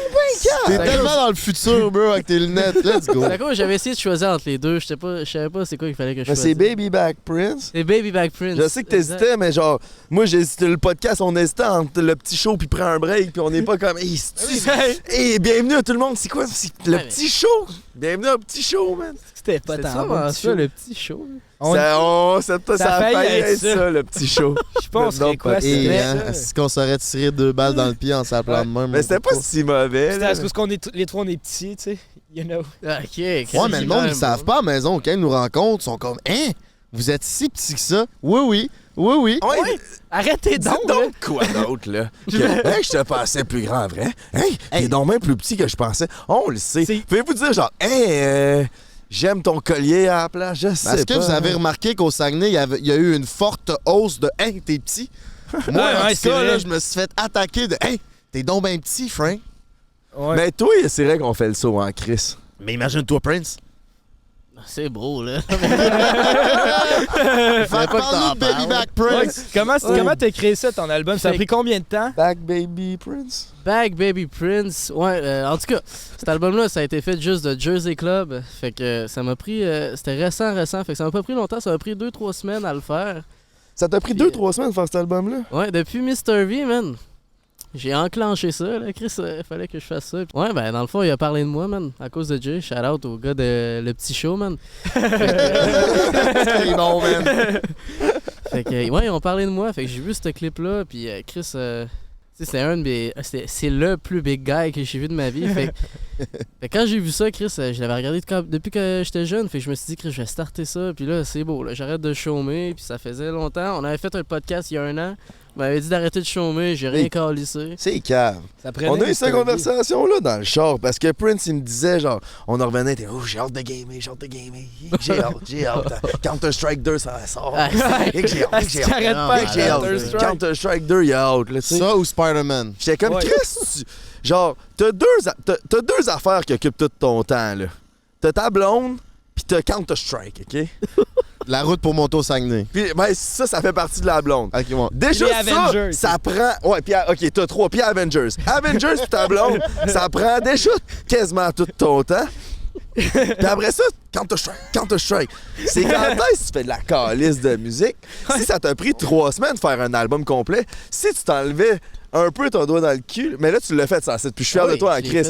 T'es Ça tellement cause- dans le futur, bro, avec tes lunettes. Let's go. C'est à cause j'avais essayé de choisir entre les deux. Je savais pas c'est quoi qu'il fallait que je Mais choisisse. c'est Baby Back Prince. C'est Baby Back Prince. Je sais que t'hésitais, mais genre, moi j'hésitais, le podcast, on hésitait entre le petit show puis prend un break, puis on n'est pas comme, hey, bienvenue à tout le monde, c'est quoi? C'est le Ouais, mais- petit show! Bienvenue au petit show, man! C'était pas C'est tant ça, bon, ça, petit show. le petit show. Ça a failli être ça, le petit show. Je pense que c'est quoi, Et c'était hein, ça? est-ce qu'on saurait tirer 2 balles dans le pied en s'appelant de même? Mais c'était pas si mauvais, C'était là. parce qu'on est les trois, on est petits, tu sais. You know. Ok, Ouais, mais le monde, ils savent pas à la maison, quand ils nous rencontrent, ils sont comme, hein? Vous êtes si petits que ça? Oui. Ouais, Arrêtez dis donc, là. donc quoi d'autre, là? Hey, je te pensais plus grand, vrai? Hey, t'es donc même plus petit que je pensais. On le sait. C'est- Pouvez-vous dire, genre, hey, j'aime ton collier à la place? Je sais Est-ce que pas. vous avez remarqué qu'au Saguenay, il y a eu une forte hausse de, hey, t'es petit? Moi, en ouais, tout c'est cas, vrai. là, je me suis fait attaquer de, hey, t'es donc ben petit, Frank. Ouais. Mais toi, c'est vrai qu'on fait le saut en Chris. Mais imagine-toi, Prince. C'est beau, là. Parle-nous de Baby Back Ouais, Prince. comment t'as créé ça, ton album? Ça a Fait- pris combien de temps? Back Baby Prince. Back Baby Prince. Ouais, en tout cas, cet album-là, ça a été fait juste de Jersey Club. Fait que ça m'a pris. C'était récent. Fait que ça m'a pas pris longtemps. Ça m'a pris 2-3 semaines à le faire. Ça t'a pris Puis, 2-3 semaines de faire cet album-là? Ouais, depuis Mr. V, man. J'ai enclenché ça, là, Chris, il fallait que je fasse ça. Ouais, ben, dans le fond, il a parlé de moi, man, à cause de Jay. Shout out au gars de Le Petit Show, man. C'est bon, man. Fait que, ouais, ils ont parlé de moi. Fait que j'ai vu ce clip-là, puis Chris, tu sais, c'est un de mes. C'est le plus big guy que j'ai vu de ma vie. Fait que quand j'ai vu ça, Chris, je l'avais regardé depuis que j'étais jeune. Fait que je me suis dit, Chris, je vais starter ça. Puis là, c'est beau, là, j'arrête de chômer. Puis ça faisait longtemps. On avait fait un podcast il y a 1 an. On m'avait dit d'arrêter de chômer. J'ai rien calissé. C'est cave. Ça prenait On a eu Mr. cette V. conversation-là dans le char parce que Prince, il me disait, genre, on en revenait, t'es, oh, j'ai hâte de gamer. J'ai hâte. Counter-Strike 2, ça sort. Ah, J'ai hâte. T'arrêtes pas avec J'ai hâte. Counter-Strike. Counter-Strike 2, il a hâte, là, tu sais. Ça ou Spider-Man? J'étais comme, Ouais. Chris, genre, t'as deux affaires qui occupent tout ton temps, là. T'as ta blonde, pis t'as Counter-Strike, OK? La route pour monter au Saguenay. Puis, ben, ça fait partie de la blonde. Ok, bon. Déjà, Puis les Avengers. ça prend. Ouais, puis, OK, t'as 3, puis Avengers. Avengers, puis ta blonde, ça prend déjà quasiment tout ton temps. Puis après ça, Counter-Strike. C'est quand est-ce que tu fais de la calice de musique? Si ça t'a pris 3 semaines de faire un album complet, si tu t'enlevais un peu ton doigt dans le cul, mais là, tu l'as fait, ça, puis je suis fier de toi, en Chris.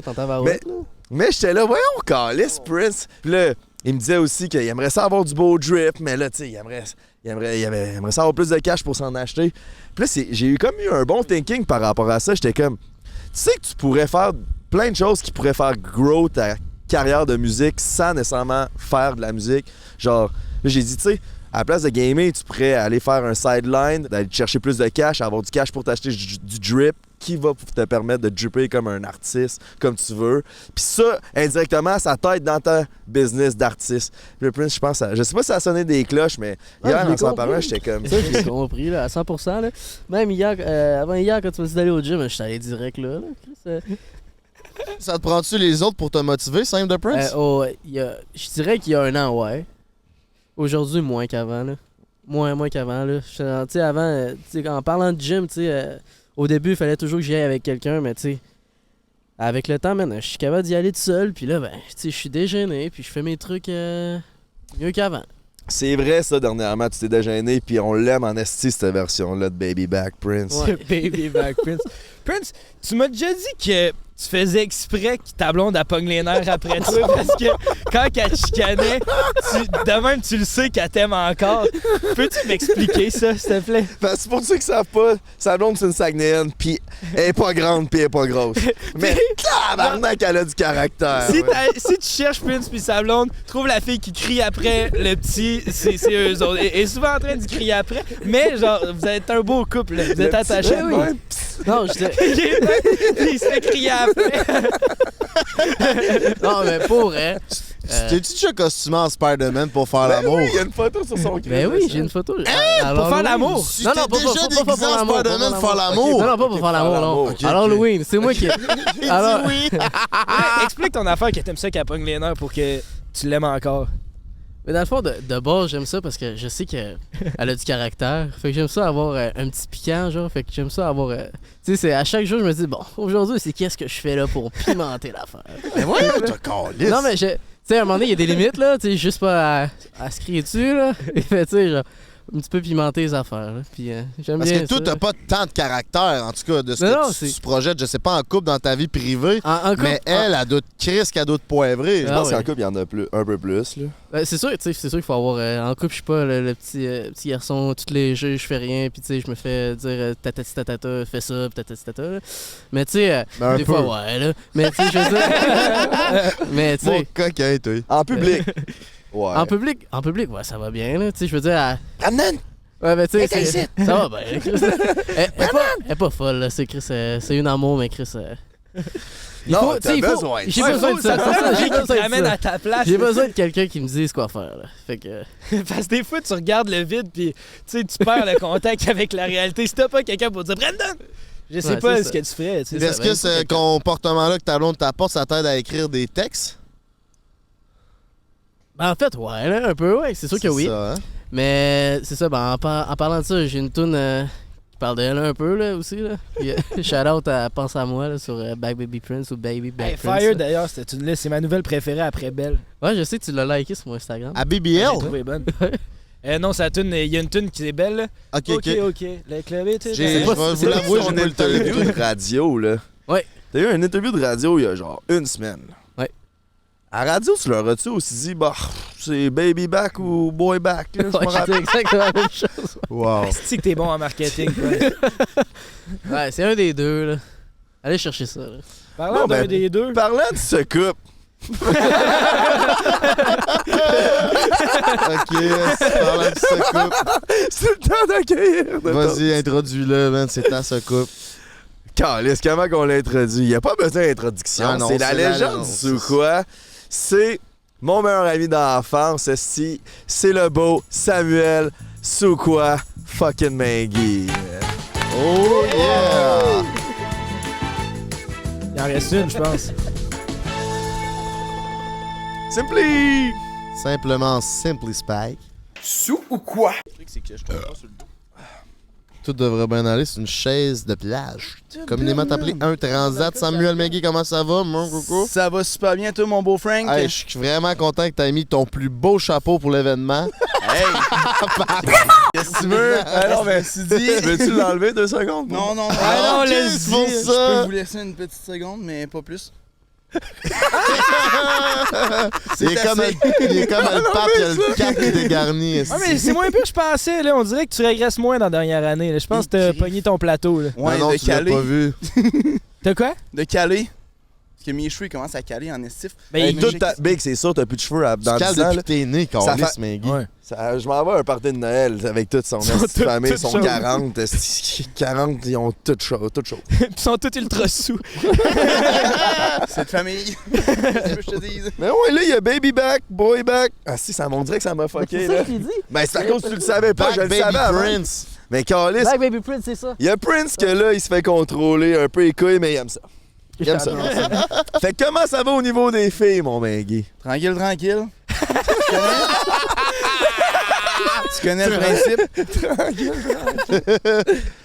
Mais j'étais là, voyons, calice, Prince. Puis là, il me disait aussi qu'il aimerait ça avoir du beau drip, mais là, tu sais, il aimerait ça avoir plus de cash pour s'en acheter. Puis là, j'ai eu comme eu un bon thinking par rapport à ça. J'étais comme, tu sais que tu pourrais faire plein de choses qui pourraient faire grow ta carrière de musique sans nécessairement faire de la musique. Genre, là, j'ai dit, tu sais, à la place de gamer, tu pourrais aller faire un sideline, d'aller chercher plus de cash, avoir du cash pour t'acheter du drip qui va te permettre de dripper comme un artiste, comme tu veux. Puis ça, indirectement, ça t'aide dans ta business d'artiste. Puis le Prince, je pense, je sais pas si ça a sonné des cloches, mais hier, en s'en parlant, j'étais comme... Ça, j'ai compris, là, à 100%. Là. Même hier, avant hier, quand tu m'as dit d'aller au gym, je suis allé direct là. Chris, Ça te prend-tu les autres pour te motiver, Simple de Prince? je dirais qu'il y a 1 an, ouais. Aujourd'hui, moins qu'avant, là. Moins qu'avant, là. Tu sais, avant, tu sais, en parlant de gym, tu sais, au début, il fallait toujours que j'y aille avec quelqu'un, mais tu sais, avec le temps, man, je suis capable d'y aller tout seul, puis là, ben, tu sais, je suis déjeuné, puis je fais mes trucs mieux qu'avant. C'est vrai, ça, dernièrement, tu t'es déjeuné, puis on l'aime en esti, cette version-là de Baby Back Prince. Ouais. Baby Back Prince. Prince, tu m'as déjà dit que tu faisais exprès que ta blonde a pogne les nerfs après toi parce que quand elle te chicanait, de même tu le sais qu'elle t'aime encore. Peux-tu m'expliquer ça, s'il te plaît? Ben, c'est pour ceux qui savent pas, sa blonde, c'est une Saguenayenne, puis elle est pas grande, puis elle est pas grosse. Mais tabarnak, elle a du caractère. Si, ouais. si tu cherches Prince puis sa blonde, trouve la fille qui crie après le petit, c'est eux autres. Elle est souvent en train de crier après, mais genre, vous êtes un beau couple, là. Vous êtes attachés. Oui. Non, je Il se fait crier après. Non, mais pour vrai. T'es-tu déjà costumé en Spider-Man pour faire l'amour? Oui, il y a une photo sur son Ben oui, j'ai une photo. Pour faire l'amour? Tu t'es déjà déguisé en Spider-Man pour faire l'amour? Non, non, pas pour faire l'amour, non. Ok, À l'Halloween, c'est moi qui. Alors, oui. Explique ton affaire que t'aimes ça qu'elle pogne les nerfs pour que tu l'aimes encore. mais dans le fond, de base, j'aime ça parce que je sais qu'elle a du caractère. Fait que j'aime ça avoir un petit piquant, genre. Fait que j'aime ça avoir. Tu sais, c'est à chaque jour, je me dis, bon, aujourd'hui, c'est qu'est-ce que je fais là pour pimenter l'affaire. Mais voyons, t'as calisse. Non, mais tu sais, à un moment donné, il y a des limites, là. Tu sais, juste pas à se crier dessus, là. Et fait, tu sais, genre, un petit peu pimenter les affaires, là. Puis j'aime Parce bien que toi, ça. t'as pas tant de caractère, en tout cas, de ce Non, que tu projettes, je sais pas, en couple dans ta vie privée. En couple, mais elle a d'autres crises qu'elle a d'autres poivrés. Je pense qu'en couple, il y en a un peu plus. Là. C'est sûr, tu sais, c'est sûr qu'il faut avoir. En couple, je suis pas le petit garçon, tous les jeux, je fais rien, puis tu sais, je me fais dire tatati tatata, fais ça, pis tatati tatata. Là. Mais tu sais, Ben, des fois, ouais, là. Mais tu sais, je veux dire. Mais tu Mon sais. coquin, toi. En public. Ouais. En public, ouais, ça va bien, là. Tu sais, je veux dire. Brandon! Ouais, mais tu sais, ça va bien, Chris. Elle est pas folle, là. C'est Chris, c'est une amour, mais Chris. Non, t'as besoin. J'ai besoin de ça. J'ai qui te ramène à ta place. J'ai besoin de quelqu'un qui me dise quoi faire, là. Fait que. Parce que des fois, tu regardes le vide puis tu perds le contact avec la réalité. Si t'as pas quelqu'un pour dire Brandon, je sais Ouais, pas c'est ce que tu ferais. Tu sais, Est-ce que ce comportement-là que ta blonde t'apporte, ça t'aide à écrire des textes? Ben, en fait, ouais, là, un peu, ouais. C'est sûr que oui. Ça, hein? Mais c'est ça, ben, en parlant de ça, j'ai une toune qui parle d'elle un peu là aussi. Là. Puis, shout out à Pense à moi là, sur Back Baby Prince ou Baby Back Hey, Prince. Fire là. d'ailleurs, c'était une liste. C'est ma nouvelle préférée après Belle. Ouais, je sais que tu l'as liké sur mon Instagram. À BBL? J'ai trouvé bonne. Non, il y a une tune qui est belle. Là. Ok. Ok. Le club est Je vais vous l'avouer, j'ai une pas le temps. interview de radio, là. Ouais. T'as eu une interview de radio il y a genre une semaine. Ouais. À la radio, tu leur as-tu aussi dit, bah, c'est baby back ou boy back, là, je me Ouais, rappelle. c'est exactement la même chose. Wow. C'est que t'es bon en marketing. Quoi. Ouais, c'est un des deux. Là. Allez chercher ça. Là. Parlant Bon, d'un ben, des deux. Parlant de ce couple, Ok, parlant de ce couple. c'est le temps d'accueillir. Vas-y, introduis-le, man, c'est à ce couple. Calisse, comment qu'on l'introduit? Il n'y a pas besoin d'introduction. Ah non, c'est la c'est la légende légende, du c'est sous-quoi. C'est mon meilleur ami d'enfance, c'est le beau Samuel Sous-quoi fucking Maggie. Oh yeah! Il en reste une, je pense. Simply! Simplement Simply Spike. Sous ou quoi? Tout devrait bien aller sur une chaise de plage. Communément appelé un transat. Samuel Maggie, comment ça va, mon coco? Ça va super bien, toi, mon beau Frank? Hey, je suis vraiment content que tu aies mis ton plus beau chapeau pour l'événement. Hey! Qu'est-ce que tu veux? Alors, ben, tu dis. veux-tu l'enlever 2 secondes? Non, non, non. Ah non, ok, laisse c'est pour dire. Je peux ça. vous laisser une petite seconde, mais pas plus. Il est comme le pape, il a le cap qui est dégarni. Ah, mais c'est moins pire que je pensais. Là. On dirait que tu régresses moins dans la dernière année. Là. Je pense que t'as pogné ton plateau. Là. Ouais, non, de tu l'as caler. pas vu. T'as quoi? De caler. Parce que mes cheveux ils commencent à caler en estif. Ben, Hey, il- toute ta... Big, c'est sûr, t'as plus de cheveux dans Tu cales 10 ans. depuis là. que t'es né, Ça Carlis fait- Maggie. Ouais. Je m'en vais à un party de Noël avec toute son toutes- famille. Ils toutes sont chaudes. 40. 40, ils ont toutes chaud. Ils sont tous ultra sous. Cette famille. Qu'est-ce que je te dise? Mais ouais, là, il y a baby back, boy back. Ah si, ça m'en dirait que ça m'a fucké, là. qu'il dit. Ben, c'est à cause que tu le savais pas, Back je le Baby savais avant. Prince. Mais Carlis, Black Baby Prince, c'est ça. il y a Prince que là, il se fait contrôler un peu les couilles, mais il aime ça. Il aime ça. Fait que comment ça va au niveau des filles, mon Maggie? Tranquille, tranquille. Tu connais le principe?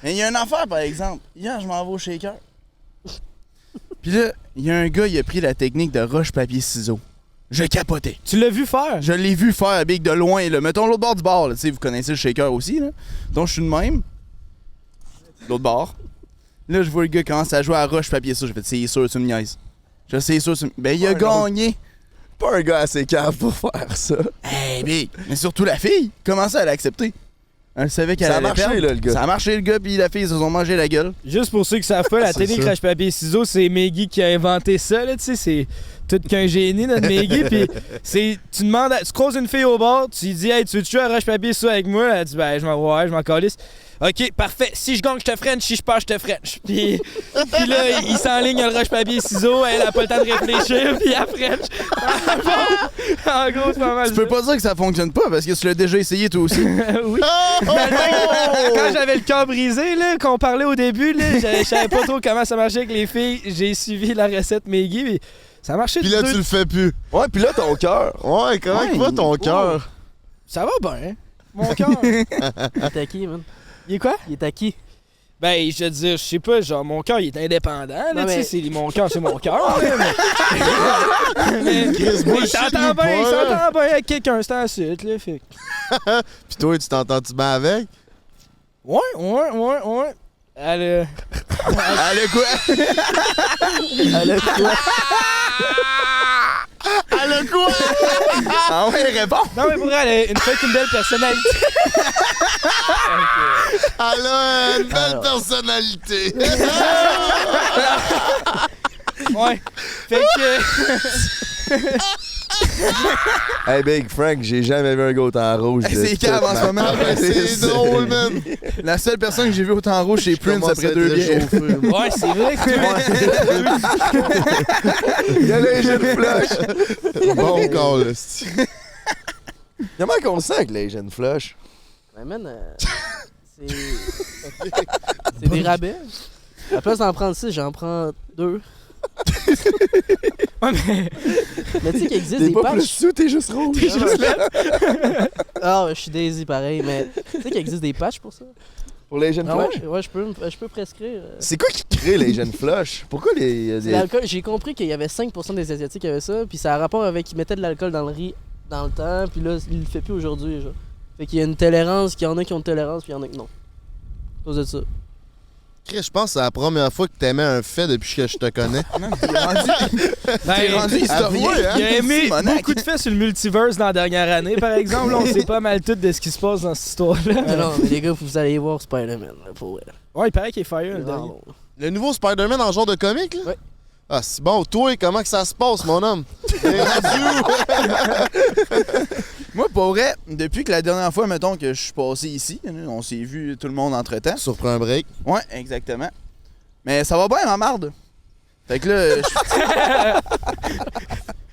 Mais il y a une affaire, par exemple. Hier, je m'en vais au shaker. Puis là, il y a un gars, il a pris la technique de roche, papier, ciseaux. Je capotais. Tu l'as vu faire? Je l'ai vu faire Big de loin, là. Mettons l'autre bord du bar, là. Tu sais, vous connaissez le shaker aussi, là. Donc, je suis de même. L'autre bord. Là, je vois le gars commence à jouer à roche, papier, ciseaux. J'ai fait, c'est sûr, tu me niaises. Je sais, c'est sûr, tu me... Ben, il a gagné. Pas un gars assez cave pour faire ça. Hey, Big. Mais surtout la fille. Comment ça, elle a accepté? Elle savait qu'elle Ça a allait marché, perdre. là, le gars. Ça a marché, le gars, puis la fille, ils se sont mangé la gueule. Juste pour ceux qui savent pas, la C'est technique ça. crash-papier-ciseaux, c'est Maggie qui a inventé ça. Là, tu sais, c'est tout qu'un génie, notre Meggy. Puis tu demandes, tu croises une fille au bar, tu lui dis, hey, tu veux-tu jouer à roche-papier ça avec moi? Elle dit, ben, je m'en calisse. OK, parfait. Si je gagne, je te French. Si je perds, je te French. Puis là, il s'enligne le roche-papier-ciseaux. Elle a pas le temps de réfléchir. Puis elle French. En gros, c'est pas mal. Tu peux pas dire que ça fonctionne pas parce que tu l'as déjà essayé toi aussi. Oui. Quand j'avais le cœur brisé, là, qu'on parlait au début, là, je savais pas trop comment ça marchait avec les filles. J'ai suivi la recette Meggy. Puis ça marchait. Puis là, tu le fais plus. Ouais, puis là, ton cœur. Ouais, comment il va ton cœur? Ça va bien. Mon cœur. Il est à qui, man? Il est quoi? Il est à qui? Ben, je veux dire, je sais pas, genre, mon cœur, il est indépendant, là, tu sais, mon cœur, c'est mon cœur, là, mais il s'entend bien avec quelqu'un, c'est ensuite, là, fait. Pis toi, tu t'entends-tu bien avec? Ouais. Elle a quoi? Elle a quoi? Elle a quoi? Ah ouais, réponds! Non, mais pour elle a une fucking belle personnalité. Elle a une belle personnalité. Ouais. Fait que. Hey, Big Frank, j'ai jamais vu un gars autant rouge. Hey, c'est calme en ce moment. C'est drôle, man. La seule personne que j'ai vue autant rouge, c'est Prince après 2 bières. Ouais, c'est vrai que Il y a les jeunes flush. Bon call, Comment qu'on sent avec les jeunes flush? Ben, man, c'est des rabais. À la place d'en prendre 6, j'en prends 2. Ouais, mais tu sais qu'il existe T'es des pas patchs. plus sous, t'es juste rouge. Ah, je suis Daisy pareil, mais tu sais qu'il existe des patchs pour ça? Pour les jeunes flush? Ouais, je peux prescrire. C'est quoi qui crée les jeunes flush? Pourquoi les... C'est l'alcool. J'ai compris qu'il y avait 5% des Asiatiques qui avaient ça, puis ça a rapport avec qu'ils mettaient de l'alcool dans le riz dans le temps, puis là, il le fait plus aujourd'hui, genre. Fait qu'il y a une tolérance, qu'il y en a qui ont une tolérance, puis il y en a qui non. À cause de ça. Chris, je pense que c'est la première fois que t'aimais un fait depuis que je te connais. T'es rendu historien, hein? Il a aimé Simonac. beaucoup de faits sur le multiverse dans la dernière année, par exemple. Là, on sait pas mal tout de ce qui se passe dans cette histoire-là. Ah non, mais les gars, vous allez voir Spider-Man, là, pour vrai. Ouais, il paraît qu'il est fire, le Ah, dernier. bon. Le nouveau Spider-Man en genre de comique, là? Ouais. Ah, c'est bon. Toi, comment que ça se passe, mon homme? T'es rendu Moi, pour vrai, depuis que la dernière fois, mettons, que je suis passé ici, on s'est vu tout le monde entre-temps. Surprend un break. Ouais, exactement. Mais ça va bien, ma marde. Fait que là,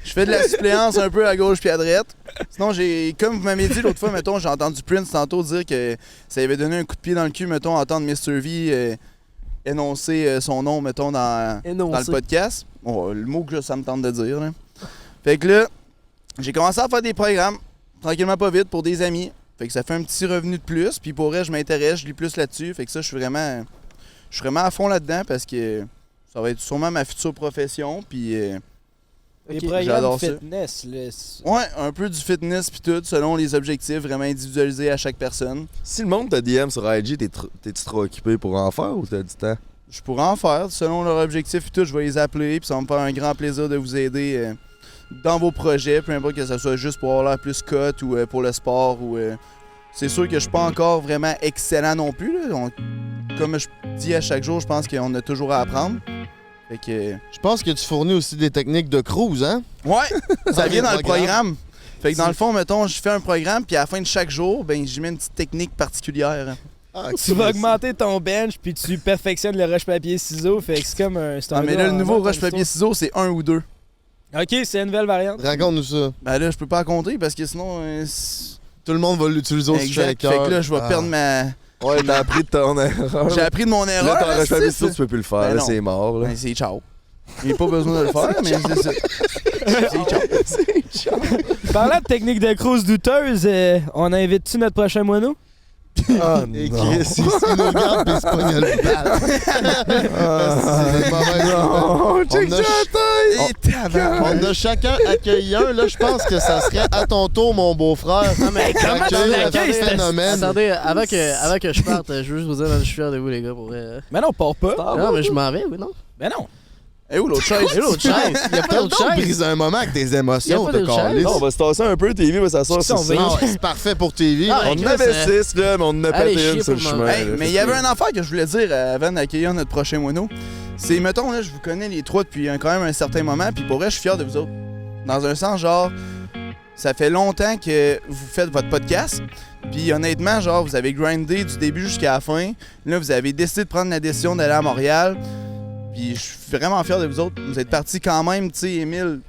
je fais de la suppléance un peu à gauche puis à droite. Sinon, comme vous m'avez dit l'autre fois, mettons, j'ai entendu Prince tantôt dire que ça avait donné un coup de pied dans le cul, mettons, entendre Mr. V énoncer son nom, mettons, dans le podcast. Bon, le mot que ça me tente de dire, là. Fait que là, j'ai commencé à faire des programmes, tranquillement pas vite, pour des amis. Fait que ça fait un petit revenu de plus. Puis pour vrai, je m'intéresse, je lis plus là-dessus. Fait que ça, je suis vraiment à fond là-dedans parce que ça va être sûrement ma future profession. Puis Les programmes j'adore ça. fitness, là. Ouais, un peu du fitness puis tout, selon les objectifs vraiment individualisés à chaque personne. Si le monde te DM sur IG, t'es-tu trop occupé pour en faire ou t'as du temps? Je pourrais en faire, selon leur objectif et tout, je vais les appeler puis ça va me faire un grand plaisir de vous aider dans vos projets, peu importe que ce soit juste pour avoir l'air plus cut ou pour le sport ou c'est sûr que je suis pas encore vraiment excellent non plus là. Comme je dis à chaque jour, je pense qu'on a toujours à apprendre. Fait que Je pense que tu fournis aussi des techniques de cruise, hein? ouais, ça vient dans le programme. Fait que dans le fond, mettons, je fais un programme puis à la fin de chaque jour, ben j'y mets une petite technique particulière. Ah, Tu vas augmenter ton bench puis tu perfectionnes le rush-papier-ciseaux. Fait que c'est comme un... Ah, mais là, le nouveau rush-papier-ciseaux, c'est 1 ou 2. OK, c'est une nouvelle variante. Raconte-nous ça. Ben là, je peux pas compter parce que sinon... Tout le monde va l'utiliser au exact. shaker. Fait que là, je vais perdre ma... Ouais, t'as appris de ton erreur. J'ai appris de mon erreur. Là, ton là, rush-papier c'est ça. tu peux plus le faire, Ben là, non. c'est mort. Là. Ben, c'est ciao. J'ai pas besoin de le faire, mais c'est ça. C'est ciao. Parlant de technique de cruise douteuse, on invite-tu notre prochain moineau? Ah Et non. Chris, il se nous regarde pis il se pogne le bat. C'est mauvais. Non, check ça la taille! On a chacun accueilli un. Là, je pense que ça serait à ton tour, mon beau-frère. Non, mais comment tu Accueillir l'accueilles, le c'est- phénomène. Attendez, avant que je parte, je veux juste vous dire, je suis fier de vous, les gars, pour vrai. Mais non, part pas. Non, mais je m'en vais, oui, non? Ben non. Et où l'autre chaise? Et l'autre chaise? Il y a pas T'as le d'autre temps de chaise? briser un moment avec tes Y a émotions, pas t'as d'autre chaise? calé. Non, on va se tasser un peu, TV va s'asseoir sur Qu'est-ce qu'on ça. va- Ah ouais, c'est parfait pour TV. Ah, On en Chris, avait 6, là, mais on en a allez pété chier une sur le pour le chemin. moment. Hey, là. mais il y avait un affaire que je voulais dire avant d'accueillir notre prochain moineau. c'est, mettons, là, je vous connais les trois depuis quand même un certain moment, puis pour vrai, je suis fier de vous autres. Dans un sens, genre, ça fait longtemps que vous faites votre podcast, puis honnêtement, genre, vous avez grindé du début jusqu'à la fin. Là, vous avez décidé de prendre la décision d'aller à Montréal, puis je suis vraiment fier de vous autres. Vous êtes partis quand même, tu sais, Émile,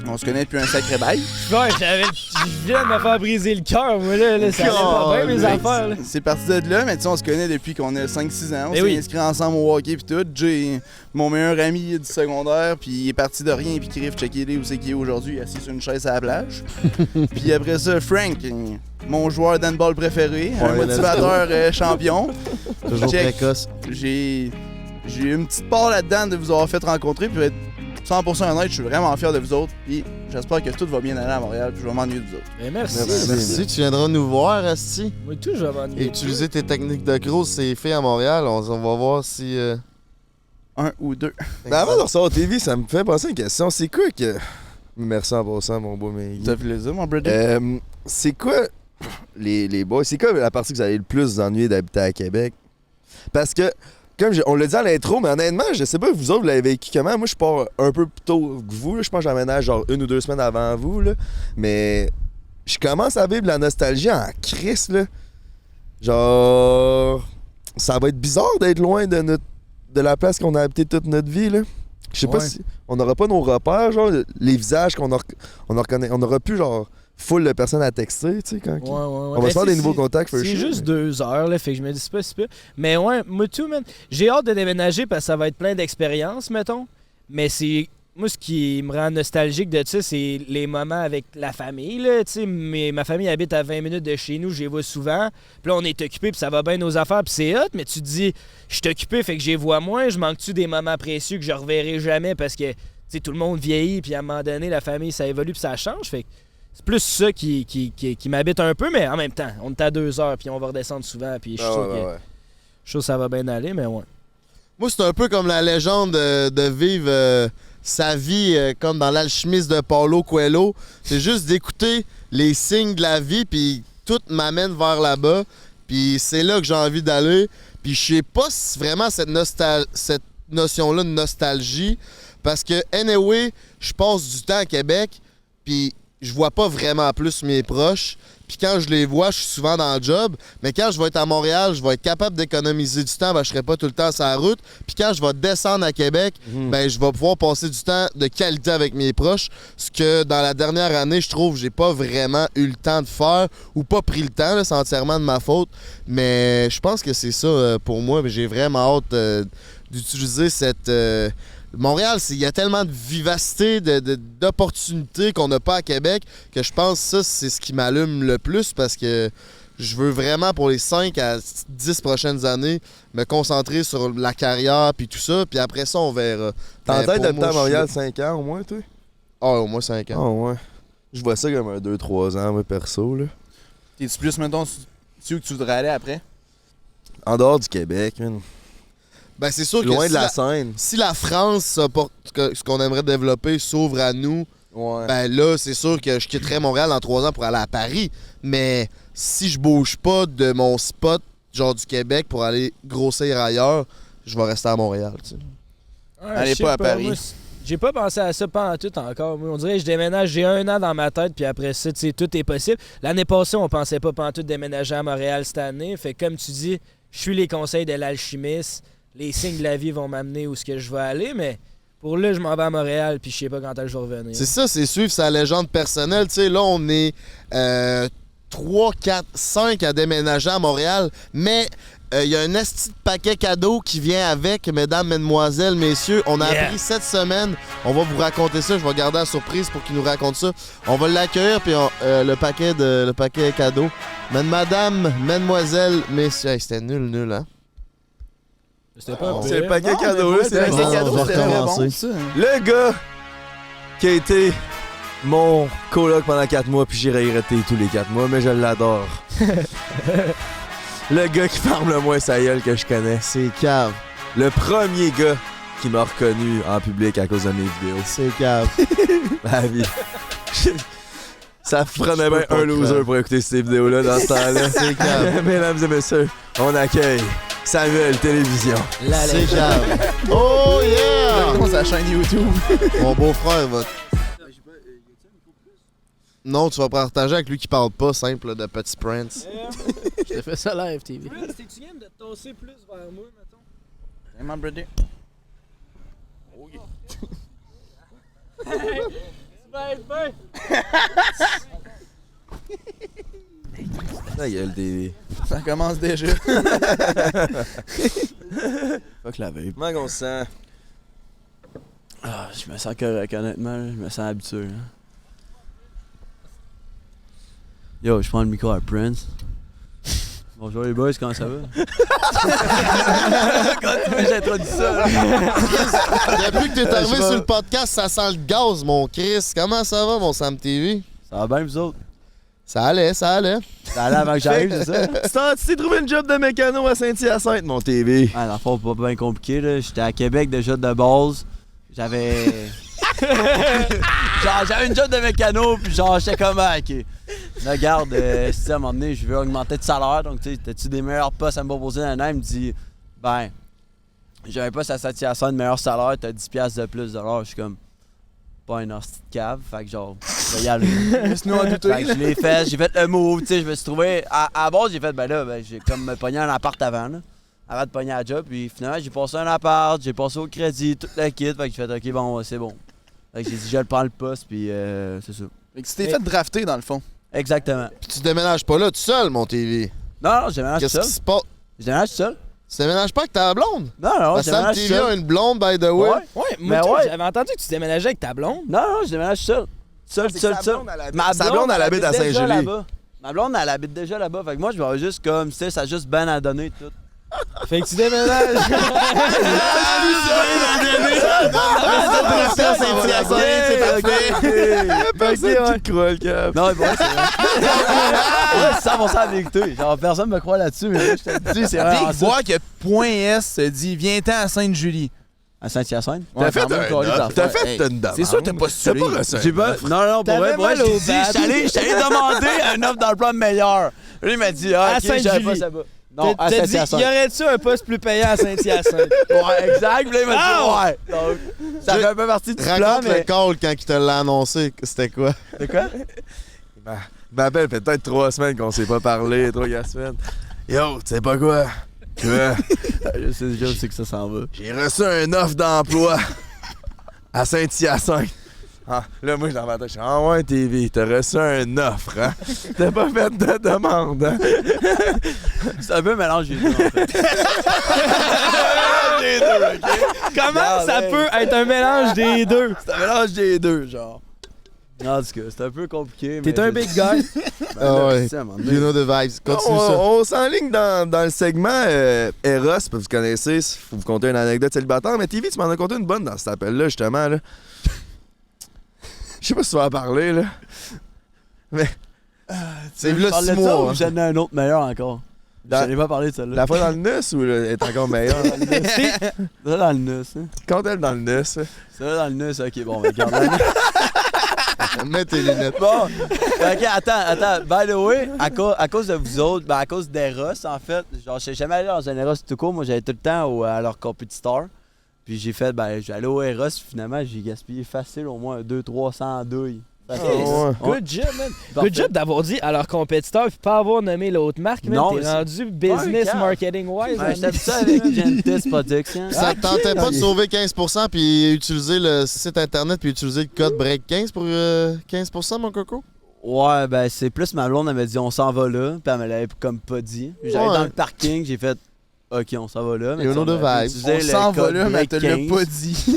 on se connaît depuis un sacré bail. Ouais, je viens de me faire briser le cœur, moi, là ça allait pas bien, mes affaires, là. C'est parti de là, mais tu sais, on se connaît depuis qu'on a 5-6 ans. On Mais s'est oui. inscrits ensemble au hockey puis tout. Jay, mon meilleur ami du secondaire, puis il est parti de rien, puis Criff, checker où c'est qu'il est aujourd'hui, assis sur une chaise à la plage. Puis après ça, Frank, mon joueur d'handball préféré, un motivateur champion. Toujours Check. précoce. J'ai eu une petite part là-dedans de vous avoir fait rencontrer, puis être 100% honnête, je suis vraiment fier de vous autres, puis j'espère que tout va bien aller à Montréal, puis je vais m'ennuyer de vous autres. Mais merci. Merci, tu viendras nous voir, Asti. Moi, tout, je vais m'ennuyer. Et utiliser tes techniques de cross, c'est fait à Montréal. On va voir si. Un ou deux. Mais avant de recevoir TV, ça me fait penser à une question. C'est quoi que. Merci en passant, mon beau Meggy. Ça fait plaisir, mon brother. C'est quoi, les boys, c'est quoi la partie que vous avez le plus ennuyer d'habiter à Québec? Parce que, comme on l'a dit à l'intro, mais honnêtement, je sais pas, vous autres, vous l'avez vécu comment? Moi, je pars un peu plus tôt que vous. Là. Je pense que j'emménage genre 1 ou 2 semaines avant vous. Là. Mais je commence à vivre la nostalgie en crise. Là. Genre, ça va être bizarre d'être loin de la place qu'on a habité toute notre vie. Là. Je sais pas si on n'aura pas nos repères, genre les visages qu'on reconnaît. On aura plus genre full de personnes à texter, tu sais, quand on va se faire des nouveaux contacts. C'est juste 2 heures, là, fait que je me dis c'est pas si peu. Mais ouais, moi tout, man, j'ai hâte de déménager parce que ça va être plein d'expériences, mettons. Mais c'est... Moi, ce qui me rend nostalgique de ça, c'est les moments avec la famille, là, tu sais. Ma famille habite à 20 minutes de chez nous, je les vois souvent. Puis là, on est occupé, puis ça va bien nos affaires, puis c'est hot, mais tu te dis, je suis occupé, fait que je les vois moins. Je manque-tu des moments précieux que je reverrai jamais parce que, tu sais, tout le monde vieillit, puis à un moment donné, la famille, ça évolue, puis ça change, fait que c'est plus ça qui m'habite un peu, mais en même temps, on est à 2 heures, puis on va redescendre souvent, puis je suis sûr que ça va bien aller, mais ouais. Moi, c'est un peu comme la légende de vivre sa vie comme dans l'alchimiste de Paulo Coelho. C'est juste d'écouter les signes de la vie, puis tout m'amène vers là-bas, puis c'est là que j'ai envie d'aller. Puis je sais pas si vraiment cette notion-là de nostalgie, parce que, anyway, je passe du temps à Québec, puis je vois pas vraiment plus mes proches. Puis quand je les vois, je suis souvent dans le job. Mais quand je vais être à Montréal, je vais être capable d'économiser du temps. Ben, je serai pas tout le temps sur la route. Puis quand je vais descendre à Québec, ben, je vais pouvoir passer du temps de qualité avec mes proches. Ce que dans la dernière année, je trouve, j'ai pas vraiment eu le temps de faire ou pas pris le temps. Là, c'est entièrement de ma faute. Mais je pense que c'est ça pour moi. J'ai vraiment hâte d'utiliser cette... Montréal, il y a tellement de vivacité, d'opportunités qu'on n'a pas à Québec que je pense que ça, c'est ce qui m'allume le plus parce que je veux vraiment, pour les 5 à 10 prochaines années, me concentrer sur la carrière puis tout ça. Puis après ça, on verra. T'as en tête d'habiter à Montréal 5 ans au moins, toi? Ah, au moins 5 ans. Ah, ouais. Je vois ça comme un 2-3 ans, moi, perso, là. T'es-tu plus, mettons, tu où que tu voudrais aller après? En dehors du Québec, man. Ben, c'est sûr que loin de la scène. Si la France, ce qu'on aimerait développer, s'ouvre à nous, ben là, c'est sûr que je quitterais Montréal dans 3 ans pour aller à Paris. Mais si je bouge pas de mon spot, genre du Québec, pour aller grossir ailleurs, je vais rester à Montréal, tu sais. Allez pas à Paris. Moi, j'ai pas pensé à ça pas en tout encore. Moi, on dirait que je déménage, j'ai 1 an dans ma tête, puis après ça, tu sais, tout est possible. L'année passée, on pensait pas en tout déménager à Montréal cette année. Fait que, comme tu dis, je suis les conseils de l'alchimiste. Les signes de la vie vont m'amener où ce que je vais aller, mais pour là, je m'en vais à Montréal, puis je sais pas quand je vais revenir. C'est ça, c'est suivre sa légende personnelle. Tu sais, là, on est 3, 4, 5 à déménager à Montréal, mais il y a un esti de paquet cadeau qui vient avec, mesdames, mesdemoiselles, messieurs. On a appris cette semaine. On va vous raconter ça. Je vais garder la surprise pour qu'il nous raconte ça. On va l'accueillir, puis le paquet cadeau. Madame, mesdemoiselles, messieurs. Hey, c'était nul, hein? C'était pas c'est le paquet cadeau, là. C'est le paquet cadeau, c'était vraiment bon, ça. Le gars qui a été mon coloc pendant 4 mois, puis j'ai regretté tous les 4 mois, mais je l'adore. Le gars qui parle le moins sa gueule que je connais. C'est cave. Le premier gars qui m'a reconnu en public à cause de mes vidéos. C'est cave. La vie. Ça prenait bien un loser pour écouter ces vidéos-là dans ce temps-là. C'est cave. Mesdames et messieurs, on accueille Samuel Télévision. C'est grave. Oh yeah! Dans sa chaîne YouTube. Mon beau-frère va. Non, tu vas partager avec lui qui parle pas, simple, de Petit Prince. Je t'ai fait ça live, TV. Prince, t'es-tu game de te tosser plus vers moi, mettons? Hey, my brother. Ta gueule, TV. Ça commence déjà. Fuck la vape. Comment on se sent? Ah, je me sens correct, honnêtement. Je me sens habitué. Hein. Yo, je prends le micro à Prince. Bonjour les boys, comment ça va? Quand j'ai introduit ça. Depuis que t'es arrivé sur le podcast, ça sent le gaz, mon Chris. Comment ça va, mon Sam TV? Ça va bien, vous autres? Ça allait, ça allait. Ça allait avant que j'arrive, c'est ça? Tu t'es trouvé une job de mécano à Saint-Hyacinthe, mon TV. Ah, dans le fond, pas bien compliqué, là. J'étais à Québec déjà de base. J'avais. genre, j'avais une job de mécano, puis genre, j'étais comme, ah, ok. Là, regarde, si à un moment donné, je veux augmenter de salaire, donc, tu sais, t'as-tu des meilleurs postes à me proposer? Il me dit, ben, j'ai un poste à Saint-Hyacinthe de meilleur salaire, t'as 10$ de plus de l'heure. Je suis comme, pas un hostie de cave, fait que genre, je vais y aller. Laisse-nous en douter. Fait que je l'ai fait, j'ai fait le move, tu sais, je me suis trouvé. À la base, j'ai fait, ben là, j'ai comme me pogné un appart avant, là. Avant de pogner la job, puis finalement, j'ai passé un appart, j'ai passé au crédit, tout le kit, fait que j'ai fait, ok, bon, c'est bon. Fait que j'ai dit, je le prends le poste, puis c'est ça. Fait que tu t'es fait drafter, dans le fond. Exactement. Puis tu déménages pas là tout seul, mon TV. Non, je déménage tout Qu'est-ce seul. qui se passe? Je déménage tout seul. Tu déménages pas avec ta blonde? Non, je Sam déménage tout TV a seul. une blonde, by the way. Ouais. Ouais, Mais moi, ouais. j'avais entendu que tu déménageais avec ta blonde. Non, je déménage tout seul. Seul. Sa blonde, elle habite à déjà Saint-Julie. là-bas. Ma blonde, elle habite déjà là-bas. Fait que moi, je vais juste comme, tu sais, ça a juste ben à donner tout. Fait que tu déménages. Personne qui te croit, le cap. Non, mais bon, c'est vrai. C'est 100% la vérité. Genre, personne me croit là-dessus, mais là, je te dis, c'est vrai. Big voir que Point S se dit viens-t'en à Sainte-Julie. À Saint-Hyacinthe? T'as fait une demande. C'est sûr que t'as pas T'as pas reçu. J'ai pas. Non, pour vrai, mal j'ai au dit, bad. j'étais allé demander un offre d'emploi meilleur. Lui, il m'a dit, ah, À ok, j'avais Sainte-Julie. pas ça bas. Non, à T'as dit, y Saint-Hyacinthe. aurait-tu un poste plus payant à Saint-Hyacinthe? Ouais, exact. Puis là, il m'a dit, ouais. Donc, ça fait un peu partie du plan, Raconte le mais. call quand il te l'a annoncé. C'était quoi? C'est quoi? Il m'appelle, fait peut-être 3 semaines qu'on s'est pas parlé, 3 semaines. Yo, tu sais pas quoi? Quoi? Je sais que ça s'en va. J'ai reçu un offre d'emploi à Saint-Hyacinthe. Ah, là, moi, je dans ma tête, je suis ah ouais, TV, t'as reçu un offre, hein? T'as pas fait de demande, hein? C'est un peu un mélange des deux, en fait. Des deux, ok? Comment Regarde, ça hey. peut être un mélange des deux? C'est un mélange des deux, genre. En tout cas, c'est un peu compliqué. T'es un big guy. Ah ouais. Tu sais, à un moment donné- You know the vibes. Continue ça. On s'enligne dans le segment Eros, parce que vous connaissez, faut vous conter une anecdote célibataire, mais TV, tu m'en as conté une bonne dans cet appel-là, justement, là. Je sais pas si tu vas en parler, là. Mais C'est Tu là parles 6 de ça mois. ou hein. j'en ai un autre meilleur encore? J'en ai pas parlé de celle-là. la fois dans le nus ou elle est encore meilleure? Ça dans le nus, hein. Compte-elle dans le nus. Ça dans le nus, ok, bon, regarde. Mets tes lunettes. Bon, ok, attends, by the way, à cause de vous autres, ben à cause d'Eros, en fait, genre, je suis jamais allé dans un Eros tout court, moi j'allais tout le temps à leur compétiteur. Puis j'ai fait, ben, j'allais au Eros, finalement, j'ai gaspillé facile au moins 200-300 douilles. Facile. Oh, ouais. Good job, man. Parfait. Good job d'avoir dit à leurs compétiteurs puis pas avoir nommé l'autre marque, man. Non, T'es mais rendu business Ouais, marketing-wise. Ouais, j'étais ça avec Gentis Production. Ça te tentait pas de sauver 15% puis utiliser le site internet puis utiliser le code BREAK15 pour 15%, mon coco? Ouais, ben c'est plus ma blonde, elle m'a dit on s'en va là, puis elle me l'avait comme pas dit. Puis j'allais Ouais. dans le parking, j'ai fait ok, on s'en va là. Mais You tu sais, know the on a vibes. utilisé On le s'en va code là, mais elle te l'a 15. pas dit.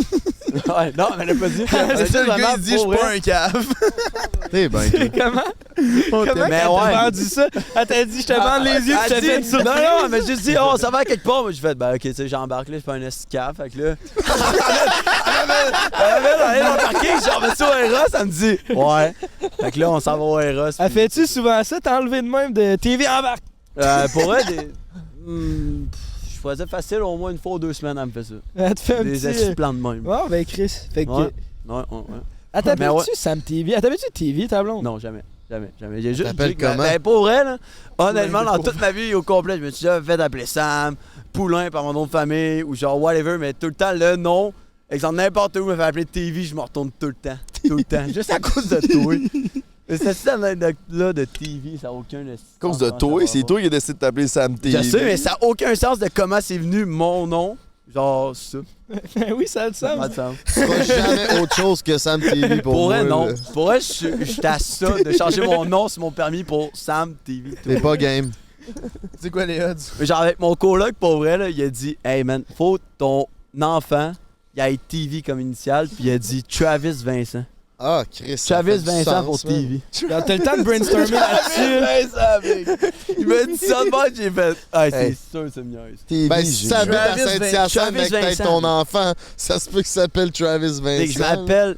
Ouais, non, mais elle l'a pas dit. C'est ça, le gars, il dit je suis pas un cave. T'es bien. Comment? Comment mais elle ouais. t'a vendu ça? Elle t'a dit, je te vends les yeux, je te fais une Non, surprise. non, elle m'a juste dit, oh, ça va à quelque part. Moi, j'ai fait, ben, ok, tu sais, j'embarque là, je fais un escaf. Fait que là. Elle m'amène dans le parking, genre, mais tu au Eros, elle me dit, ouais. Fait que là, on s'en va au Eros. Elle puis- fait-tu souvent ça? T'as enlevé de même de TV embarque? Pour elle, je faisais facile au moins une fois ou 2 semaines, elle me fait ça. Elle te fait un Des petit... essuie plans de même. Ben Chris, fait que... Ouais. Ouais. Elle t'appelle-tu Mais ouais. Sam TV? Elle t'appelle-tu TV, ta blonde? Non, jamais. Jamais. J'ai juste T'appelles dit que, comment? ben, pour vrai, là, honnêtement, dans toute ma vie au complet, je me suis déjà fait appeler Sam, Poulain par mon nom de famille, ou genre whatever, mais tout le temps, le nom, exemple, n'importe où, me fait appeler TV, je me retourne tout le temps. Tout le temps. Juste à cause de toi. Mais cette anecdote-là de TV, ça n'a aucun sens. À cause de toi, c'est toi qui a décidé de t'appeler Sam TV. Je sais, mais ça n'a aucun sens de comment c'est venu mon nom. Genre, ça. Oui, ça a du sens. Tu feras jamais autre chose que Sam TV pour moi. Pour vrai, non. là. Pour vrai, je suis à ça de changer mon nom sur mon permis pour Sam TV. T'es pas game. C'est quoi les odds? Mais genre, avec mon coloc, pour vrai, là, il a dit hey man, faut ton enfant, il a TV comme initial, puis il a dit Travis Vincent. Ah, Chris. ça Travis fait du Vincent sens, pour man. TV. T'as le temps de brainstormer là-dessus. Il m'a dit ça de moi, j'ai fait. Ah, c'est Hey. sûr, c'est mieux. Ben, si ça habite à Travis Saint-Hyacinthe, mais que t'aies Vincent. ton enfant, ça se peut qu'il s'appelle Travis Vincent. Je m'appelle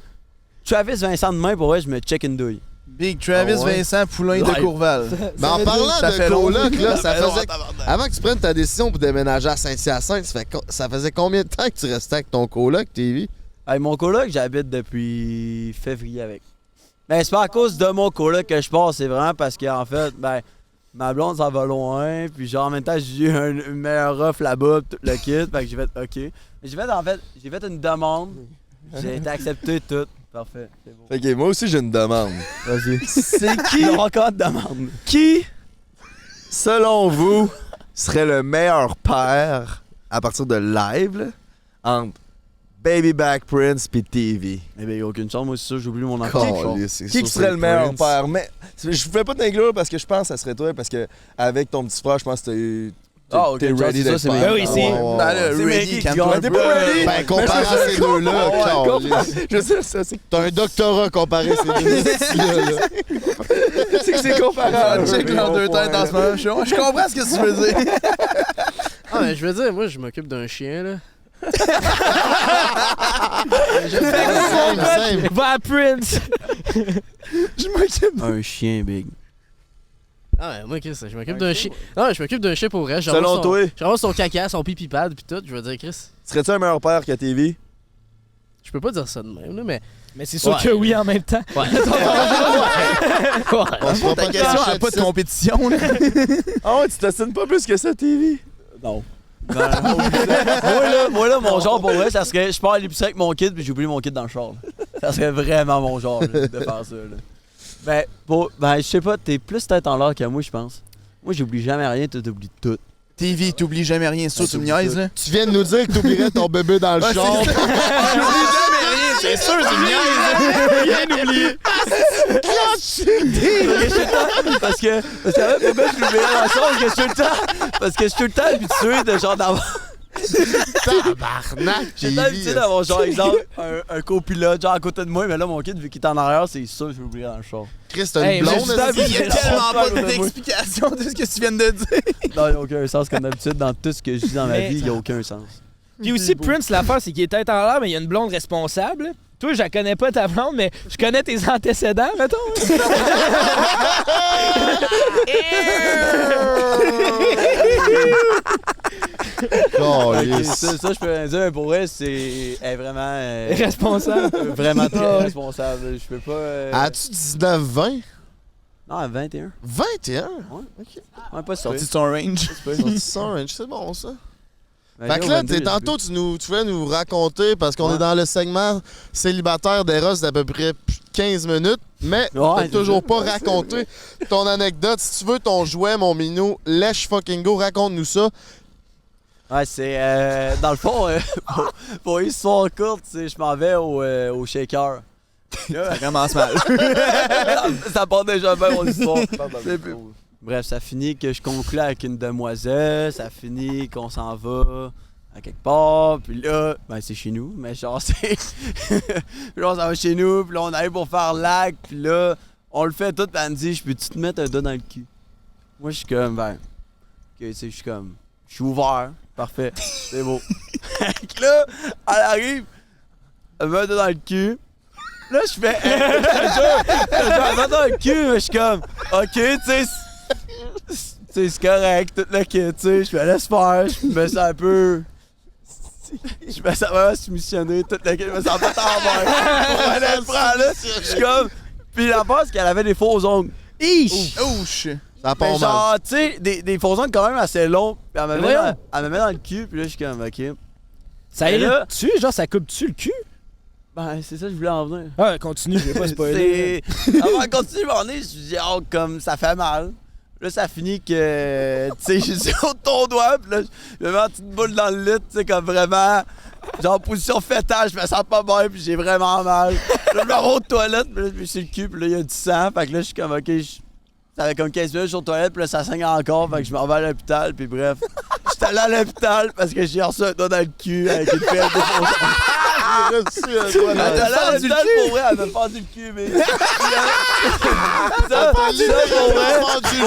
Travis Vincent demain, pour vrai, je me check une douille. Big Travis Ah ouais? Vincent Poulain Ouais. de Courval. Mais en parlant ça de fait long. coloc, là, ça fait long, faisait... Avant que tu prennes ta décision pour déménager à Saint-Hyacinthe, ça faisait combien de temps que tu restais avec ton coloc, TV? Hey, mon coloc, j'habite depuis février avec. Ben, c'est pas à cause de mon coloc que je pars, c'est vraiment parce qu'en fait, ben, ma blonde, ça va loin, puis genre, en même temps, j'ai eu une meilleure offre là-bas, tout le kit, fait que j'ai fait OK. Mais j'ai fait une demande, j'ai été accepté, tout. Parfait, c'est beau. Ok, moi aussi j'ai une demande. Vas-y. C'est qui? Il y a encore de demande. Qui, selon vous, serait le meilleur père à partir de live là, entre Baby Back Prince pis TV? Eh ben, il n'y a aucune chance, moi, c'est sûr, j'oublie mon enfant. Qui serait le meilleur père? Mais je voulais pas t'inclure parce que je pense que ça serait toi, parce que avec ton petit frère, je pense que Ah, ok, t'es ça, ready c'est ça, d'être c'est père. mes- Ben oui, c'est. Ben là, C'est ready, Maggie calme-toi qui un T'es peu. pas ready? Ben, comparé à ces deux-là, câlisse. Je sais, ça, c'est T'as un doctorat comparé à ces deux-là. c'est comparable. Check leurs deux têtes en ce moment. Je comprends ce que tu veux dire. Ah, mais je veux dire, moi, je m'occupe d'un chien, là. Simple. Va à Prince. Je m'occupe. Un chien, big. Ah, mais moi, Chris, je m'occupe d'un chien. Non, je m'occupe d'un chien pour vrai. Je Selon ramasse son- toi? Je ramasse son caca, son pipi pad, pis tout. Je veux dire, Chris, Serais-tu un meilleur père que TV? je peux pas dire ça de même, là, mais. Mais c'est sûr Ouais. que oui en même temps. Ouais. On se fera Ta pas question cacher n'a pas de ça. compétition, là. Ah ouais, tu t'assines pas plus que ça, TV? Non. moi, là, mon genre pour vrai, ça serait je pars à l'épicerie avec mon kid puis j'oublie mon kid dans le char. Là. Ça serait vraiment mon genre là, de faire ça. Là. Ben, je sais pas, t'es plus tête en l'air que moi, je pense. Moi, j'oublie jamais rien, toi, t'oublies tout. TV, t'oublies jamais rien. Ça, tu me niaises, là. Tu viens de nous dire que t'oublierais ton bébé dans le Ouais, char. c'est ça. J'oublie jamais rien, c'est sûr, tu me niaises. Rien oublié. Parce que pourquoi je l'oublierais dans le char, parce que je suis tout le temps. Parce que je suis tout le temps habitué de genre d'avoir. Tabarnak, J'ai l'habitude d'avoir genre exemple un copilote genre à côté de moi, mais là mon kid vu qu'il est en arrière, c'est sûr que je vais oublier dans le char. Chris, t'as Hey, une mais blonde, juste Il y a est-ce que- tellement pas Ouais. d'explication de ce que tu viens de dire. Non, il n'y a aucun sens comme d'habitude dans tout ce que je dis dans ma Mais- vie, il n'y a aucun sens. Puis aussi, Prince, l'affaire, c'est qu'il est tête en l'air, mais il y a une blonde responsable. Toi, je la connais pas ta blonde, mais je connais tes antécédents, mettons. Ok, ça, je peux dire, pour vrai, c'est elle est vraiment Responsable. vraiment très Ouais. responsable. Je peux pas. As-tu 19, 20? Non, à 21. 21? Ouais. Ok. Ouais, pas Sorti sorti. de son range. Sorti sans range, c'est bon ça. Ben, Fait que là, tantôt, tu voulais nous raconter, parce qu'on Ouais. est dans le segment célibataire d'Eros d'à peu près 15 minutes, mais t'as c'est toujours ça. pas raconté ton anecdote. Si tu veux ton jouet, mon minou, let's fucking go, raconte-nous ça. Ouais, c'est. Dans le fond, pour une histoire courte, je m'en vais au shaker. Ça commence mal. Ça part déjà bien mon histoire. Bref, ça finit que je conclue avec une demoiselle, ça finit qu'on s'en va à quelque part, puis là, ben c'est chez nous, mais genre c'est... puis là on s'en va chez nous, puis là on arrive pour faire l'acte, puis là, on le fait tout, puis elle me dit, je peux-tu te mettre un doigt dans le cul? Moi je suis comme, ben, ok, tu sais, je suis comme, je suis ouvert, parfait, c'est beau. Fait que là, elle arrive, elle me met un doigt dans le cul, là je fais, elle me met dans le cul, mais je suis comme, ok, tu sais, c'est correct, tout le kit, tu sais, je me laisse faire, je me sens un peu... Je me sens vraiment soumissionné, tout le kit, je me sens pas en l'air. Pour aller le prendre, là, je suis comme... Puis la base, c'est qu'elle avait des faux ongles. Ouch! Ça part Mais mal. genre, tu sais, des faux ongles quand même assez longs. Puis elle me met dans le cul, puis là, je suis comme, ok. Ça Et là- irrite-tu? Genre, ça coupe-tu le cul? Ben, c'est ça que je voulais en venir. Ah, continue, je vais pas spoiler. Avant de continuer mon nez, je me dis, oh, comme ça fait mal. Là, ça finit que, tu sais, je suis au ton doigt, puis là, je me mets une petite boule dans le lit, tu sais, comme vraiment, genre, position fétale, je me sens pas bien, puis j'ai vraiment mal. Là, je me rends aux toilettes, puis là, je me suis le cul, puis là, il y a du sang, fait que là, je suis comme, ok, ça avait comme 15 minutes, je suis aux toilettes, puis là, ça saigne encore, fait que je m'en vais à l'hôpital, puis bref. J'étais allé à l'hôpital parce que j'ai reçu un doigt dans le cul avec une pelle de faux ongles. J'ai reçu un doigt dans le Elle a cul. l'hôpital pour vrai, elle m'a fendu le cul, mais. Ça, pour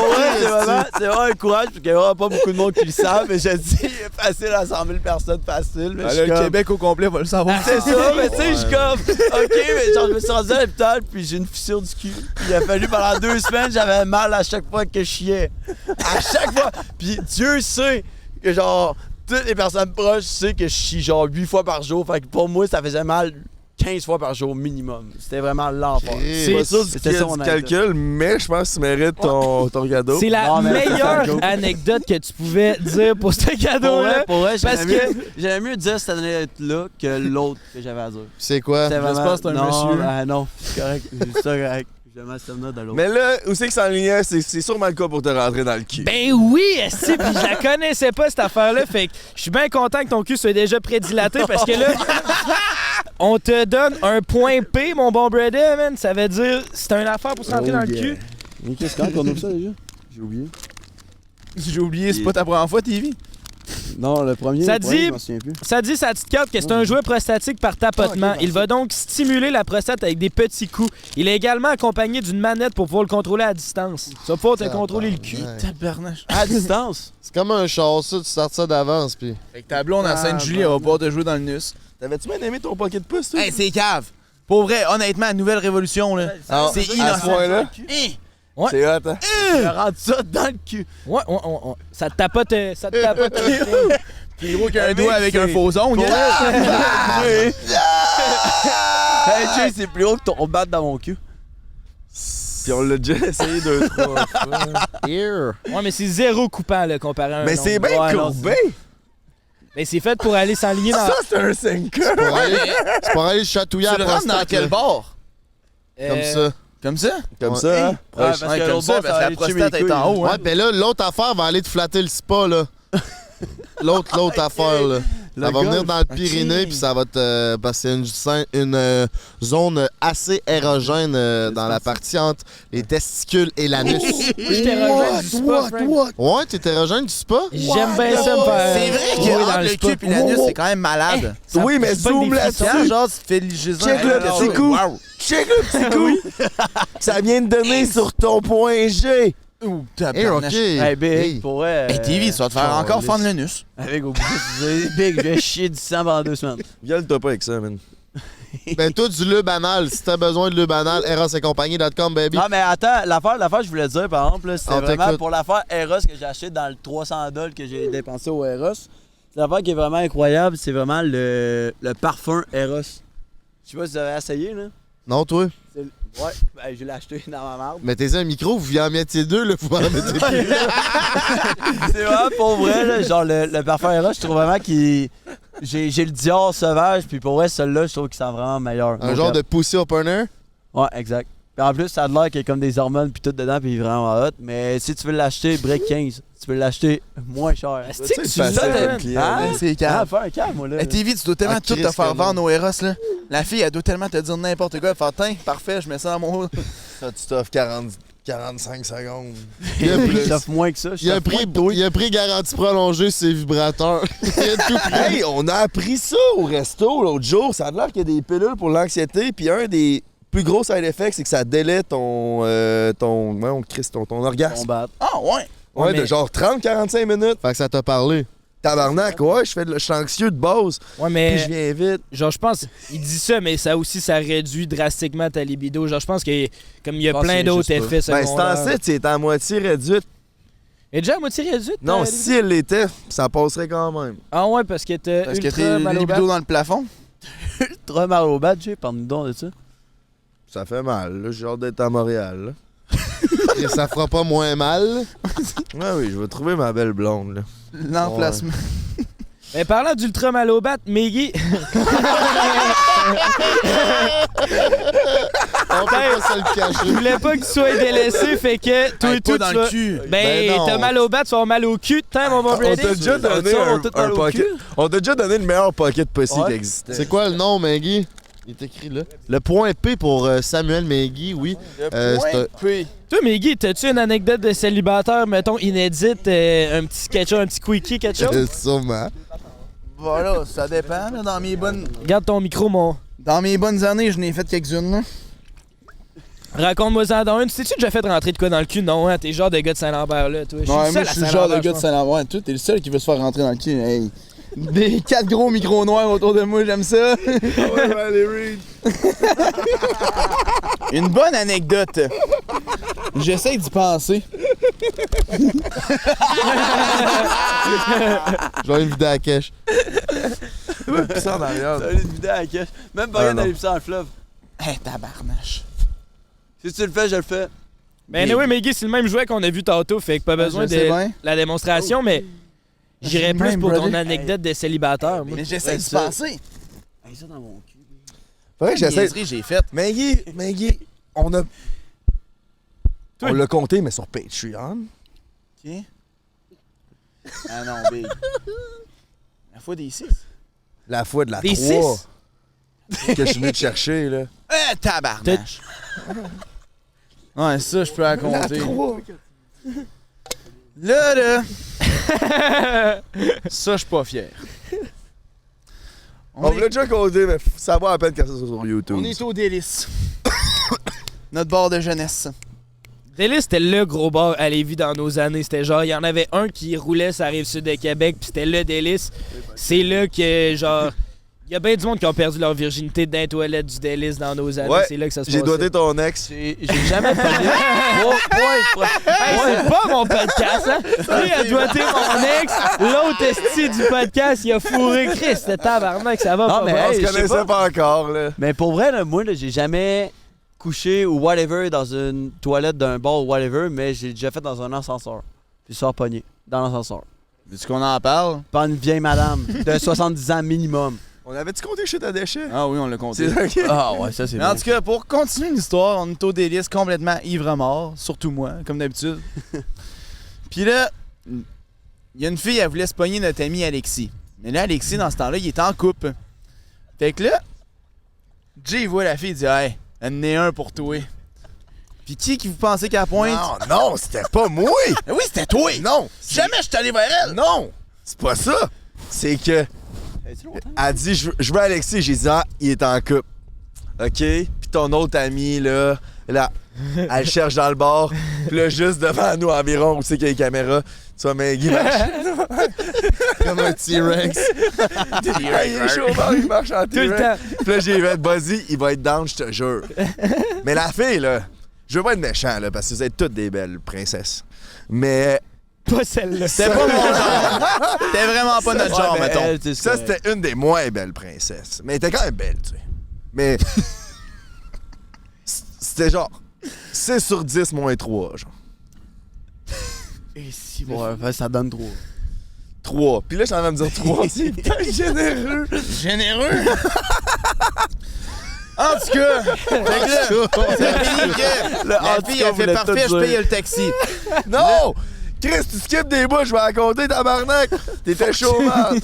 vrai, c'est vraiment un courage, parce qu'il n'y a vraiment pas beaucoup de monde qui le savent, mais je dis, facile à 100 000 personnes, facile. Mais je suis Le comme- Québec au complet va le savoir. C'est ça, mais tu sais, je suis comme, ok, mais genre, je me suis rendu à l'hôpital, puis j'ai une fissure du cul. Puis il a fallu pendant 2 semaines, j'avais mal à chaque fois que je chiais. À chaque fois. Puis Dieu sait que, genre, toutes les personnes proches savent que je chie, genre, 8 fois par jour. Fait que pour moi, ça faisait mal 15 fois par jour minimum. C'était vraiment l'enfer. C'est pas sûr C'était du ça, mon calcul, mais je pense que tu mérites ton cadeau. C'est la Non, mais meilleure c'est un joke. anecdote que tu pouvais dire pour ce cadeau-là. Pour vrai, parce que j'aimais mieux dire cette anecdote-là que l'autre que j'avais à dire. C'est quoi? C'était vraiment... J'espère que c'est un non, monsieur. Ben non, c'est correct. C'est correct. J'aimais cette note de l'autre. Mais là, où c'est que ça enlignait? C'est sûrement le cas pour te rentrer dans le cul. Ben oui, esti, puis je la connaissais pas cette affaire-là, fait que je suis bien content que ton cul soit déjà prédilaté parce que là, on te donne un point P, mon bon Brady, man. Ça veut dire c'est une affaire pour se rentrer dans le cul. Mais qu'est-ce qu'on ouvre ça déjà? J'ai oublié. J'ai oublié, c'est pas ta première fois, TV? Non, le premier. Ça le premier, dit- je m'en souviens plus. Ça dit sa petite carte que c'est un jouet prostatique par tapotement. Il va donc stimuler la prostate avec des petits coups. Il est également accompagné d'une manette pour pouvoir le contrôler à distance. Ça va pouvoir te contrôler le cul. Tabarnache. À distance? C'est comme un char, ça, tu sors ça d'avance, puis... Fait que ta blonde à Sainte-Julie, elle va pouvoir te jouer dans le nus. T'avais-tu bien aimé ton pocket de pouce, toi? Hey, c'est cave. Pour vrai, honnêtement, nouvelle révolution, là. Ah, C'est à ce innocent. point-là? Hein? Ouais. C'est hot, hein? Je rentre ça dans le cul. Ouais. Ça te tapote. Ça te tapote. Plus gros qu'un doigt avec un faux ongle. Hey, Jay, c'est plus haut que ton bat dans mon cul. Puis on l'a déjà essayé 2-3 fois. Ouais, mais c'est zéro coupant, là, comparé à un Mais c'est ongle. bien Ouais, non, courbé! Mais c'est fait pour aller s'enligner dans... Ça, c'est un sinker! C'est pour aller chatouiller Tu à le la rentres dans prostate, quel là. bord? Comme ça. Comme ça? Comme ça, hein? Ouais, parce que comme l'autre ça, bord, parce ça que la va prostate aller est en tuer mes haut, Ouais, hein? ben là, l'autre affaire va aller te flatter le spa, là. L'autre affaire, là. Le Ça va golf. venir dans le Pyrénées, puis ça va te... parce que c'est une zone assez érogène dans la partie entre les testicules et l'anus. Je t'ai rejoint du spa, Frank. Ouais, t'es érogène du spa? J'aime bien ça me faire... C'est vrai jouer que dans entre le le spa. cul et l'anus, c'est quand même malade. Ça- Oui, mais c'est pas que zoom des là-dessus. frissons. Genre, tu te fais le gisant. Check le petit coup! Check le petit coup! Ça vient de donner sur ton point G! Ouh, Hey, ok. tabarnache. Hey, Big, Hey. pour vrai. Hey, TV, ça va te faire encore fendre le nus. Avec au bout de Big, je vais chier du sang pendant 2 semaines. Viole-toi pas avec ça, man. Ben, toi, du lube anal. Si t'as besoin de lube anal, erosetcompagnie.com, baby. Non, mais attends, l'affaire que je voulais dire, par exemple, là, c'était On vraiment t'écoute. pour l'affaire Eros que j'ai acheté dans le $300 que j'ai dépensé au Eros. C'est l'affaire qui est vraiment incroyable, c'est vraiment le parfum Eros. Je sais pas si vous avez essayé, là. Non, toi? Ouais, ben, je l'ai acheté dans ma marde. Mettez-y un micro, vous en mettiez deux, là, vous en mettez plus. C'est vraiment pour vrai, là, genre le parfum Eros, je trouve vraiment qu'il... J'ai le Dior sauvage, puis pour vrai, celui-là, je trouve qu'il sent vraiment meilleur. Un Donc, genre de pussy opener? Ouais, exact. Puis en plus, ça a l'air qu'il y a comme des hormones puis tout dedans, puis il est vraiment hot. Mais si tu veux l'acheter, break 15. Tu peux l'acheter moins cher. Est-ce que tu C'est dis ça, facile, man? client. Ah, C'est Ah, calme. fais un calme, moi, là. Hey, TV, tu dois tellement Ah, tout te Christ, faire que vendre non. au Eros, là. La fille, elle doit tellement te dire n'importe quoi. Elle fait, tiens, parfait, je mets ça dans mon... Ça, tu t'offres 45 secondes. Il a Il pris- t'offre moins que ça. Il a pris garantie prolongée sur ses vibrateurs. Il a tout pris. Hey, on a appris ça au resto l'autre jour. Ça a l'air qu'il y a des pilules pour l'anxiété. Puis un des plus gros side effects, c'est que ça délai ton orgasme. Ah, ouais. Ouais, mais- de genre 30-45 minutes. Fait que ça t'a parlé. Tabarnak, ouais, je suis anxieux de base. Ouais, Puis mais je viens vite. genre je pense il dit ça mais ça aussi ça réduit drastiquement ta libido. Genre je pense que comme il y a Je pense plein que c'est d'autres juste effets Ben, secondaires. c'est en site, c'est à moitié réduite. Elle est déjà à moitié réduite. Non, ta si elle l'était, ça passerait quand même. Ah ouais parce que t'as Parce que ultra t'es mal au libido bat. dans le plafond. Ultra mal au bat, j'ai parle-nous donc de ça. Ça fait mal, là. J'ai hâte d'être à Montréal, là. Et ça fera pas moins mal. Ouais, oui, je vais trouver ma belle blonde, là. L'emplacement. Mais parlant d'ultra mal au bat, Meggy. On peut pas se le cacher. Je voulais pas que tu sois délaissé, fait que toi Hey, et tout, pas tu dans vas... le cul. Ben, non. t'as mal au bat, tu vas avoir mal au cul. T'as mon bon On Brady. t'a déjà donné Ça, on un tout mal au pocket. cul. On t'a déjà donné le meilleur pocket pussy Ouais. qui existait. C'est quoi le nom, Maggie? Il est écrit là. Le point P pour Samuel Maggie, oui. C'est un- Toi, Meggy, t'as-tu une anecdote de célibataire, mettons, inédite, un petit ketchup, un petit quickie, quelque chose? Sûrement. Voilà, ça dépend. Là, Garde ton micro, mon... dans mes bonnes années, je n'ai fait quelques-unes. Là. Raconte-moi ça dans une. T'es-tu déjà fait rentrer de quoi dans le cul? Non, hein? T'es le genre de gars de Saint-Lambert, là, toi. Ouais, seul moi, à je suis le genre de Saint-Lambert, gars de Saint-Lambert. Ouais, toi, t'es le seul qui veut se faire rentrer dans le cul. Hey. Des 4 gros micros noirs autour de moi, j'aime ça. Une bonne anecdote. J'essaie d'y penser. J'ai une vidéo à cache. Ça en arrière. T'as une vidéo à la cache. Même pas rien non. d'aller pisser dans le fleuve. Hey, tabarnache. Si tu le fais, je le fais. Ben, anyway, Meggy, c'est le même jouet qu'on a vu tantôt, fait que pas besoin je sais de bien. la démonstration, mais j'irais C'est plus même, pour ton brother. anecdote de célibataire, moi. Mais j'essaie d'y penser. Hey, ça dans mon cul. Faudrait que j'essaie. Niaiserie, j'ai fait. Maggie, on a. Toi. On l'a compté, mais sur Patreon. OK. Ah non, big. La fois des 6. La fois de la Des 3 6? que je suis venu te chercher, là. Tabarnache. Ouais, ça, je peux raconter. Là. Ça, je suis pas fier. On l'a déjà compté, mais ça vaut à peine quand c'est sur YouTube. On est au délice. Notre bar de jeunesse. Délice, c'était le gros bar à Lévis dans nos années. C'était genre, il y en avait un qui roulait sur la rive sud de Québec, puis c'était le Délice. C'est là que, genre, il y a bien du monde qui ont perdu leur virginité dans les toilettes du Délice dans nos années. Ouais, C'est là que ça se j'ai passait. doigté ton ex. J'ai jamais pogné. Hey, c'est pas mon podcast, hein? Lui a doigté mon ex, l'autre esti du podcast, il a fourré Chris. C'était tabarnak, ça va Non, pas mais mal. On hey, se je sais connaissait pas encore, là. Mais pour vrai, là, moi, là, j'ai jamais couché ou whatever dans une toilette d'un bar ou whatever, mais j'ai déjà fait dans un ascenseur. Puis ça a pogné. Dans l'ascenseur. Veux-tu qu'on en parle? Par une vieille madame de 70 ans minimum. On avait-tu compté chez ta déchet? Ah oui, on l'a compté. C'est ok. Ah ouais, ça c'est Mais en bon. tout cas, pour continuer l'histoire, on est au délice complètement ivre-mort, surtout moi, comme d'habitude. Puis là, il y a une fille, elle voulait se pogner notre ami Alexis. Mais là, Alexis, dans ce temps-là, il était en couple. Fait que là, Jay voit la fille, il dit « Hey, elle en est un pour toi. » Puis qui vous pensez qu'elle pointe? Non, c'était pas moi! Oui, c'était toi! Non! Jamais je suis allé vers elle! Non! C'est pas ça! C'est que. Elle dit je veux Alexis. J'ai dit il est en couple. OK? Puis ton autre ami, là, elle cherche dans le bar. Puis là, juste devant nous environ, où c'est qu'il y a les caméras, tu vois Maggie marche. Comme un T-Rex. Il est chaud au bar, il marche en Tout le T-Rex. temps. Puis là, j'ai fait, vas-y, il va être down, je te jure. Mais la fille, là, je veux pas être méchant, là, parce que vous êtes toutes des belles princesses. Mais. Pas celle-là. C'était pas mon genre. C'était vraiment pas notre genre, mettons. Ça, c'était une des moins belles princesses. Mais elle était quand même belle, tu sais. Mais. C'était genre 6 sur 10 moins 3, genre. Et si, ouais, ça donne 3. 3. Puis là, j'en vais me dire 3. C'est putain généreux. Généreux? En tout cas, fait que là, ça finit que la fille a fait parfait, je paye le taxi. Non! Chris, tu skippes des bouts, je vais raconter, tabarnak! T'étais chaud, man!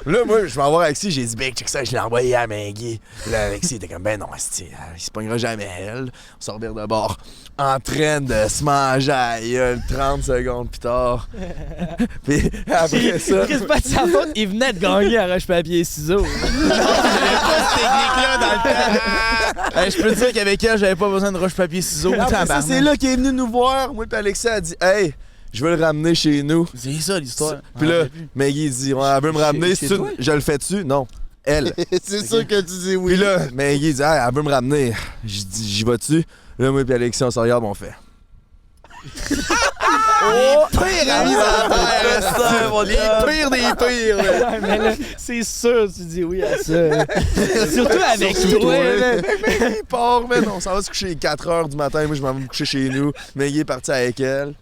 Là, moi, je vais avoir Alexis, j'ai dit, check ça, je l'ai envoyé à Maggie. Là, Alexis était comme, ben non, il se pognera jamais elle. On sort de bord, en train de se manger à la gueule 30 secondes plus tard. Puis après ça. Chris, pas de sa faute, il venait de gagner à roche-papier-ciseaux. J'avais pas cette technique-là dans le temps. Hey, je peux te dire qu'avec elle, j'avais pas besoin de roche-papier-ciseaux. Après ça, c'est là qu'il est venu nous voir. Moi, puis Alexis a dit, hey, je veux le ramener chez nous. C'est ça l'histoire. Puis là, Maggie dit, ouais, elle veut me ramener. Chez Si toi? je le fais-tu? Non. Elle. C'est sûr que tu dis oui. Puis là, Maggie dit, hey, elle veut me ramener. Je dis, j'y vas-tu? Là, moi et Alexis, on se regarde, on fait. Les pires amis sur la terre, les pires des pires. Là. Ouais, mais là, c'est sûr, tu dis oui à ça. Surtout avec toi. là. Mais il part, man. On s'en va se coucher à 4h du matin. Moi, je m'en vais me coucher chez nous. Mais il est parti avec elle.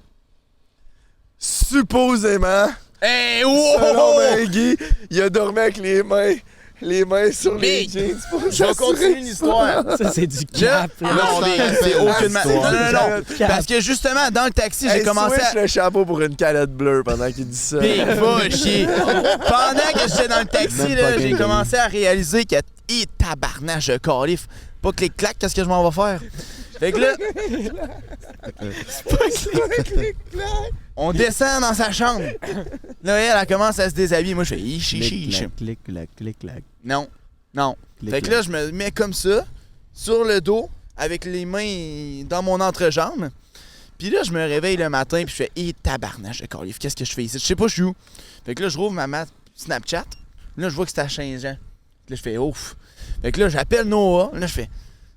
Supposément, Hey, selon wow! Maggie, il a dormi avec les mains sur les Big. jeans. Pour Je vais continuer l'histoire. Ça, c'est du cap. là. Non, Big, c'est aucunement. Non. Cap. Parce que justement, dans le taxi, j'ai commencé à. le chapeau pour une canette bleue pendant qu'il dit ça. Big, va chier. Pendant que j'étais dans le taxi, Même là, pas j'ai gagné. commencé à réaliser que. Tabarnage de calif. Pas clic-clac, qu'est-ce que je m'en vais faire? Fait que là. C'est pas clic-clac. On descend dans sa chambre. Là, elle commence à se déshabiller. Moi, je fais ichi. Clic-clac. Non. Clic, Fait que là, je me mets comme ça, sur le dos, avec les mains dans mon entrejambe. Puis là, je me réveille le matin, puis je fais tabarnage de calif, qu'est-ce que je fais ici? Je sais pas, je suis où. Fait que là, je rouvre ma map Snapchat. Là, je vois que c'est à changeant. Là, je fais ouf. Fait que là, j'appelle Noah. Là, je fais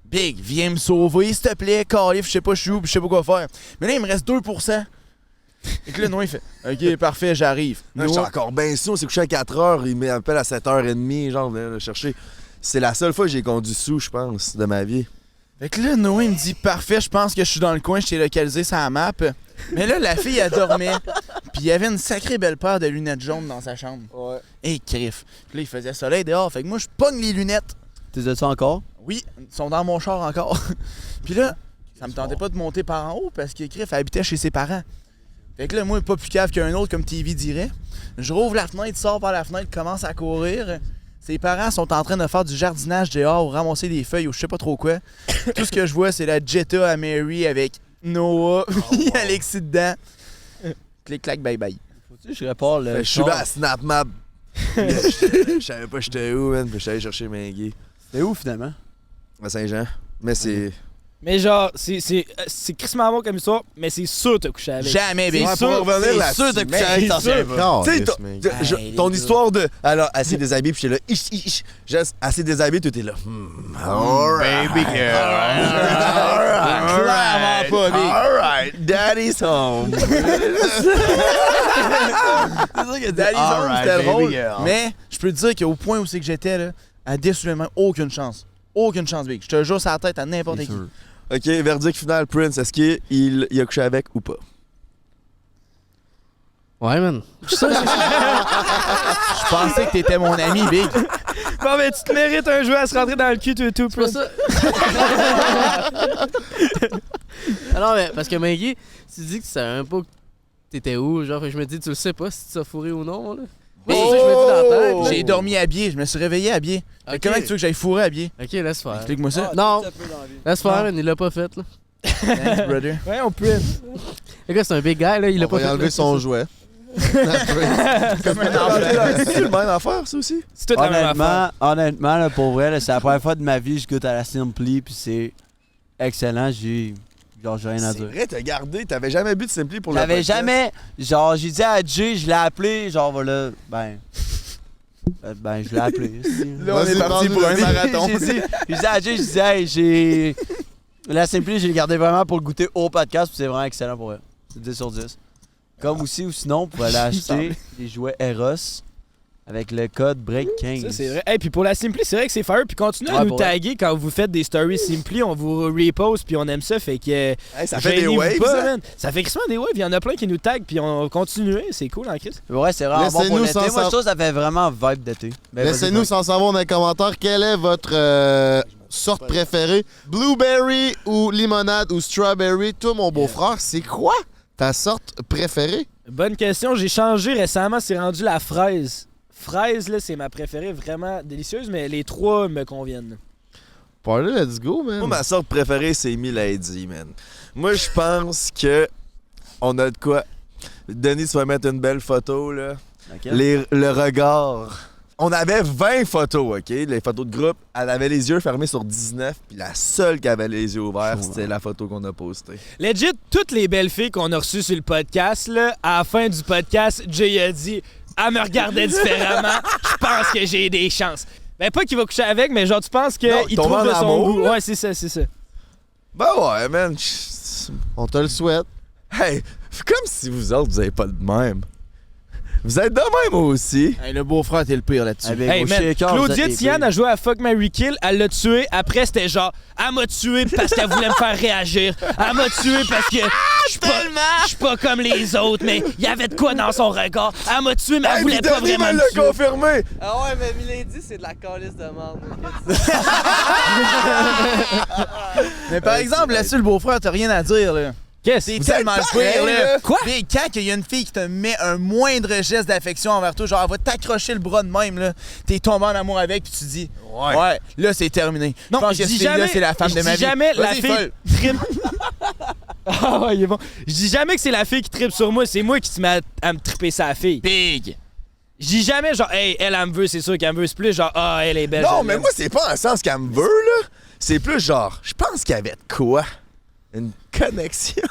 Big, viens me sauver, s'il te plaît, calif, je sais pas, je suis où, puis je sais pas quoi faire. Mais là, il me reste 2%. Et que là, Noah, il fait OK, parfait, j'arrive. Moi, j'étais encore bien sous. On s'est couché à 4h. Il m'appelle à 7h30. Genre, venez le chercher. C'est la seule fois que j'ai conduit sous, je pense, de ma vie. Fait que là, Noé me dit parfait, je pense que je suis dans le coin, je t'ai localisé sur la map. Mais là, la fille, elle dormait. Puis il y avait une sacrée belle paire de lunettes jaunes dans sa chambre. Ouais. Et crif. Puis là, il faisait soleil dehors. Fait que moi, je pogne les lunettes. T'es as-tu encore? Oui, ils sont dans mon char encore. Puis là, ça me tentait pas de monter par en haut parce que Criff habitait chez ses parents. Fait que là, moi, pas plus cave qu'un autre, comme TV dirait. Je rouvre la fenêtre, sors par la fenêtre, commence à courir. Ses parents sont en train de faire du jardinage dehors ou ramasser des feuilles ou je sais pas trop quoi. Tout ce que je vois, c'est la Jetta à Mary avec Noah et Alexis dedans. Clic-clac, bye-bye. Faut-tu que je répare le. Fait que je suis char? à SnapMap. Je savais pas j'étais où, man. Puis je suis allé chercher Maggie. C'était où finalement? À Saint-Jean. Mais c'est. Mais genre, c'est crissement bon comme histoire, mais c'est sûr que t'as couché avec. Jamais, C'est bien sûr, pour revenir c'est là-dessus, sûr t'as couché avec. Tu sais, ton histoire de. Alors, assez déshabillé, puis j'étais là. Juste assez déshabillé, tu étais là. Alright. Baby girl. Clairement pas, Big. Alright, daddy's home. C'est sûr que Daddy's Home, c'était drôle. Mais je peux te dire qu'au point où c'est que j'étais, là, à déçument, aucune chance. Aucune chance, Big. Je te jure sur la tête à n'importe qui. Ok, verdict final, Prince. Est-ce qu'il a couché avec ou pas? Ouais, man. Je pensais que t'étais mon ami, Big. Bon, mais tu te mérites un jeu à se rentrer dans le cul, tout. C'est pas ça. Ah non, mais parce que Maggie, tu dis que tu savais même pas que t'étais où. Genre, fait que je me dis, tu le sais pas si tu t'as fourré ou non, là. Moi, c'est ça que je me dis dans la tête. J'ai dormi habillé, je me suis réveillé habillé. Fait Ok. comment tu veux que j'aille fourrer habillé? Ok, laisse faire. Explique-moi ça. Non, laisse faire, man, il l'a pas fait, là. Thanks, brother. Ouais, on peut. Le gars, c'est un big guy, là, il l'a On pas va y fait. enlever là, son c'est jouet. Comme un enfant. C'est le même affaire, ça aussi? C'est toute la même affaire. Honnêtement, là, pour vrai, là, c'est la première fois de ma vie que je goûte à la Simply, puis c'est excellent. J'ai rien à C'est dire. vrai, t'as gardé. T'avais jamais bu de Simply pour le J'avais podcast. jamais. Genre, j'ai dit à Jay, je l'ai appelé, genre, voilà, je l'ai appelé. Là, on est parti pour un marathon. J'ai dit à Jay, je disais, hey, j'ai. La Simply, j'ai gardé vraiment pour le goûter au podcast, puis c'est vraiment excellent pour elle. C'est 10 sur 10. Comme aussi, ou sinon, vous pouvez aller acheter des jouets Eros avec le code BREAK15. Ça, c'est vrai. Et puis pour la Simply, c'est vrai que c'est fire. Puis continuez à Ouais, nous pour vrai. taguer quand vous faites des stories Simply. On vous repost, puis on aime ça. Fait que. Ça fait des gênez-vous waves, pas, ça. man. Ça fait crissement des waves. Il y en a plein qui nous taguent, puis on continue. C'est cool, hein, Chris? Ouais, c'est vraiment bon pour Laissez-nous l'été. sans Moi, je savoir- trouve que ça fait vraiment vibe d'été. Ben, Laissez-nous vas-y, sans savoir dans les commentaires quelle est votre sorte préférée. Blueberry ou limonade ou strawberry. Toi, mon beau-frère, c'est quoi ta sorte préférée? Bonne question. J'ai changé récemment. C'est rendu la fraise. Fraise, là, c'est ma préférée. Vraiment délicieuse, mais les trois me conviennent. Parlez, let's go, man. Moi, ma sorte préférée, c'est Milady, man. Moi, je pense que on a de quoi. Denis, tu vas mettre une belle photo, là. Laquelle? Le regard. On avait 20 photos, OK? Les photos de groupe. Elle avait les yeux fermés sur 19, puis la seule qui avait les yeux ouverts, c'était la photo qu'on a postée. Legit, toutes les belles filles qu'on a reçues sur le podcast, là, à la fin du podcast, Jay a dit « Elle me regardait différemment. Je pense que j'ai des chances. » Ben, pas qu'il va coucher avec, mais genre, tu penses Non, qu'il tombe trouve en de son amour, goût. là. Ouais, c'est ça, c'est ça. Ben ouais, man. On te le souhaite. Hey, comme si vous autres, vous avez pas de même. Vous êtes de même aussi. Hey, le beau-frère, t'es le pire là-dessus. Hey, man, Claudia Tian a joué à Fuck, Marry, Kill, elle l'a tué. Après, c'était genre, elle m'a tué parce qu'elle voulait me faire réagir. Elle m'a tué parce que je suis pas comme les autres, mais il y avait de quoi dans son regard. Elle m'a tué, mais elle voulait pas vraiment me tuer. Confirmé. Ah ouais, mais Milady, c'est de la calice de merde. Mais par exemple, là-dessus, le beau-frère, t'as rien à dire, là. Qu'est-ce C'est que tellement le pire, là. Quoi? Mais quand il y a une fille qui te met un moindre geste d'affection envers toi, genre, elle va t'accrocher le bras de même, là. T'es tombé en amour avec, puis tu dis, ouais, là, c'est terminé. Non, je pense que cette fille-là, c'est la femme de ma vie. Je dis jamais la Vas-y, fille folle. tripe. Ah ouais, il est bon. Je dis jamais que c'est la fille qui tripe sur moi, c'est moi qui se mets à me triper sa fille. Big. Je dis jamais genre, hey, elle me veut, c'est sûr qu'elle me veut. C'est plus genre, ah, elle est belle. Non, je mais l'aime. moi, c'est pas en sens qu'elle me veut, là. C'est plus genre, je pense qu'il y avait de quoi? Une connexion.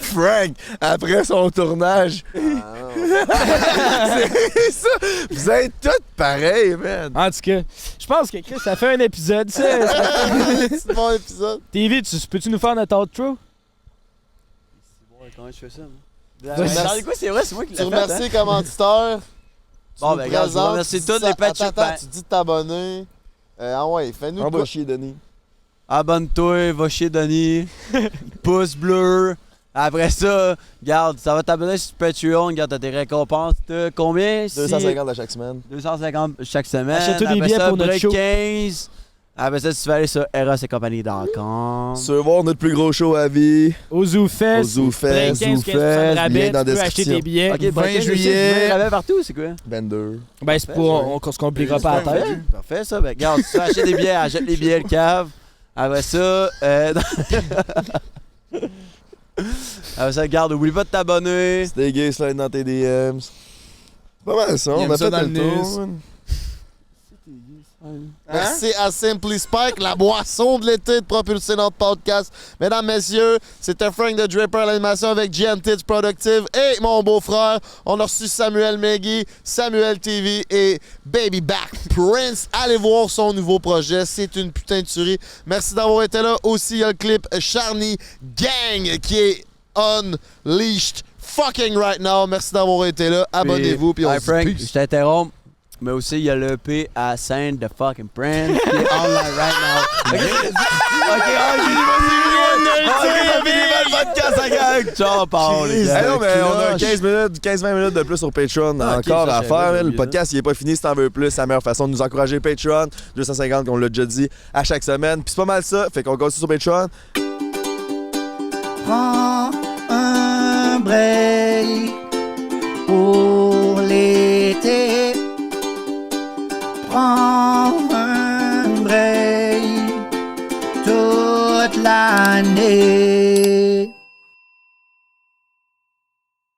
Frank, après son tournage. C'est ça. Vous êtes tous pareils, man. En tout cas, je pense que Chris, ça fait un épisode, ça. C'est un bon épisode. TV, peux-tu nous faire notre outro? Comment je fais ça, moi? Merci. Quoi, c'est vrai, c'est moi qui l'ai Tu fait. remercies les commanditaires. Bon, ben, regarde, je vous remercie tous les patchs. Attends, tu dis de t'abonner. Ah ouais, fais-nous On quoi. va chier, Denis. Abonne-toi, va chier Denis. Pouce bleu. Après ça, regarde, ça va t'abonner sur Patreon. Regarde, t'as tes récompenses. T'as combien? 250 à chaque semaine. 250 chaque semaine. Achète-toi des Après billets ça, pour notre break show. 15. Après ça, tu vas aller sur erosetcompagnie.com. Sur voir notre plus gros show à vie. Au ZooFest. Au ZooFest. Break 15, 15% de rabais, lien dans la tu peux acheter description. tes billets. Ok, 20 juillet. rabais partout, c'est quoi? 22. Ben, c'est pour. On se compliquera pas la tête. Parfait, ça. Ben, regarde, si tu veux acheter des billets, achète les billets, le cave. Après ça, après ça, regarde, oublie pas de t'abonner. C'était gay, slide dans tes DMs. C'est pas mal ça, Il on aime a ça fait dans le le tour. news. man. Merci à Simply Spike, la boisson de l'été de propulser notre podcast. Mesdames, messieurs, c'était Frank the Draper à l'animation avec GNTich Productive et mon beau-frère. On a reçu Samuel Meggy, Samuel TV et Baby Back Prince. Allez voir son nouveau projet, c'est une putain de tuerie. Merci d'avoir été là. Aussi, il y a le clip Charny Gang qui est unleashed fucking right now. Merci d'avoir été là. Abonnez-vous puis on Hey, se Frank, dit je peace. t'interromps. Mais aussi, il y a l'EP à Saint de fucking Prince qui est online right now. Ok, ciao, Paul. Hey, non, mais on a 15-20 minutes de plus sur Patreon Ah, ok, encore ça, à j'avais faire. oublié Le ça. podcast, il est pas fini. Si t'en veux plus, c'est la meilleure façon de nous encourager. Patreon, 250, comme on l'a déjà dit, à chaque semaine. Puis c'est pas mal ça. Fait qu'on continue sur Patreon. Prends un break pour l'été. Prends un break toute l'année.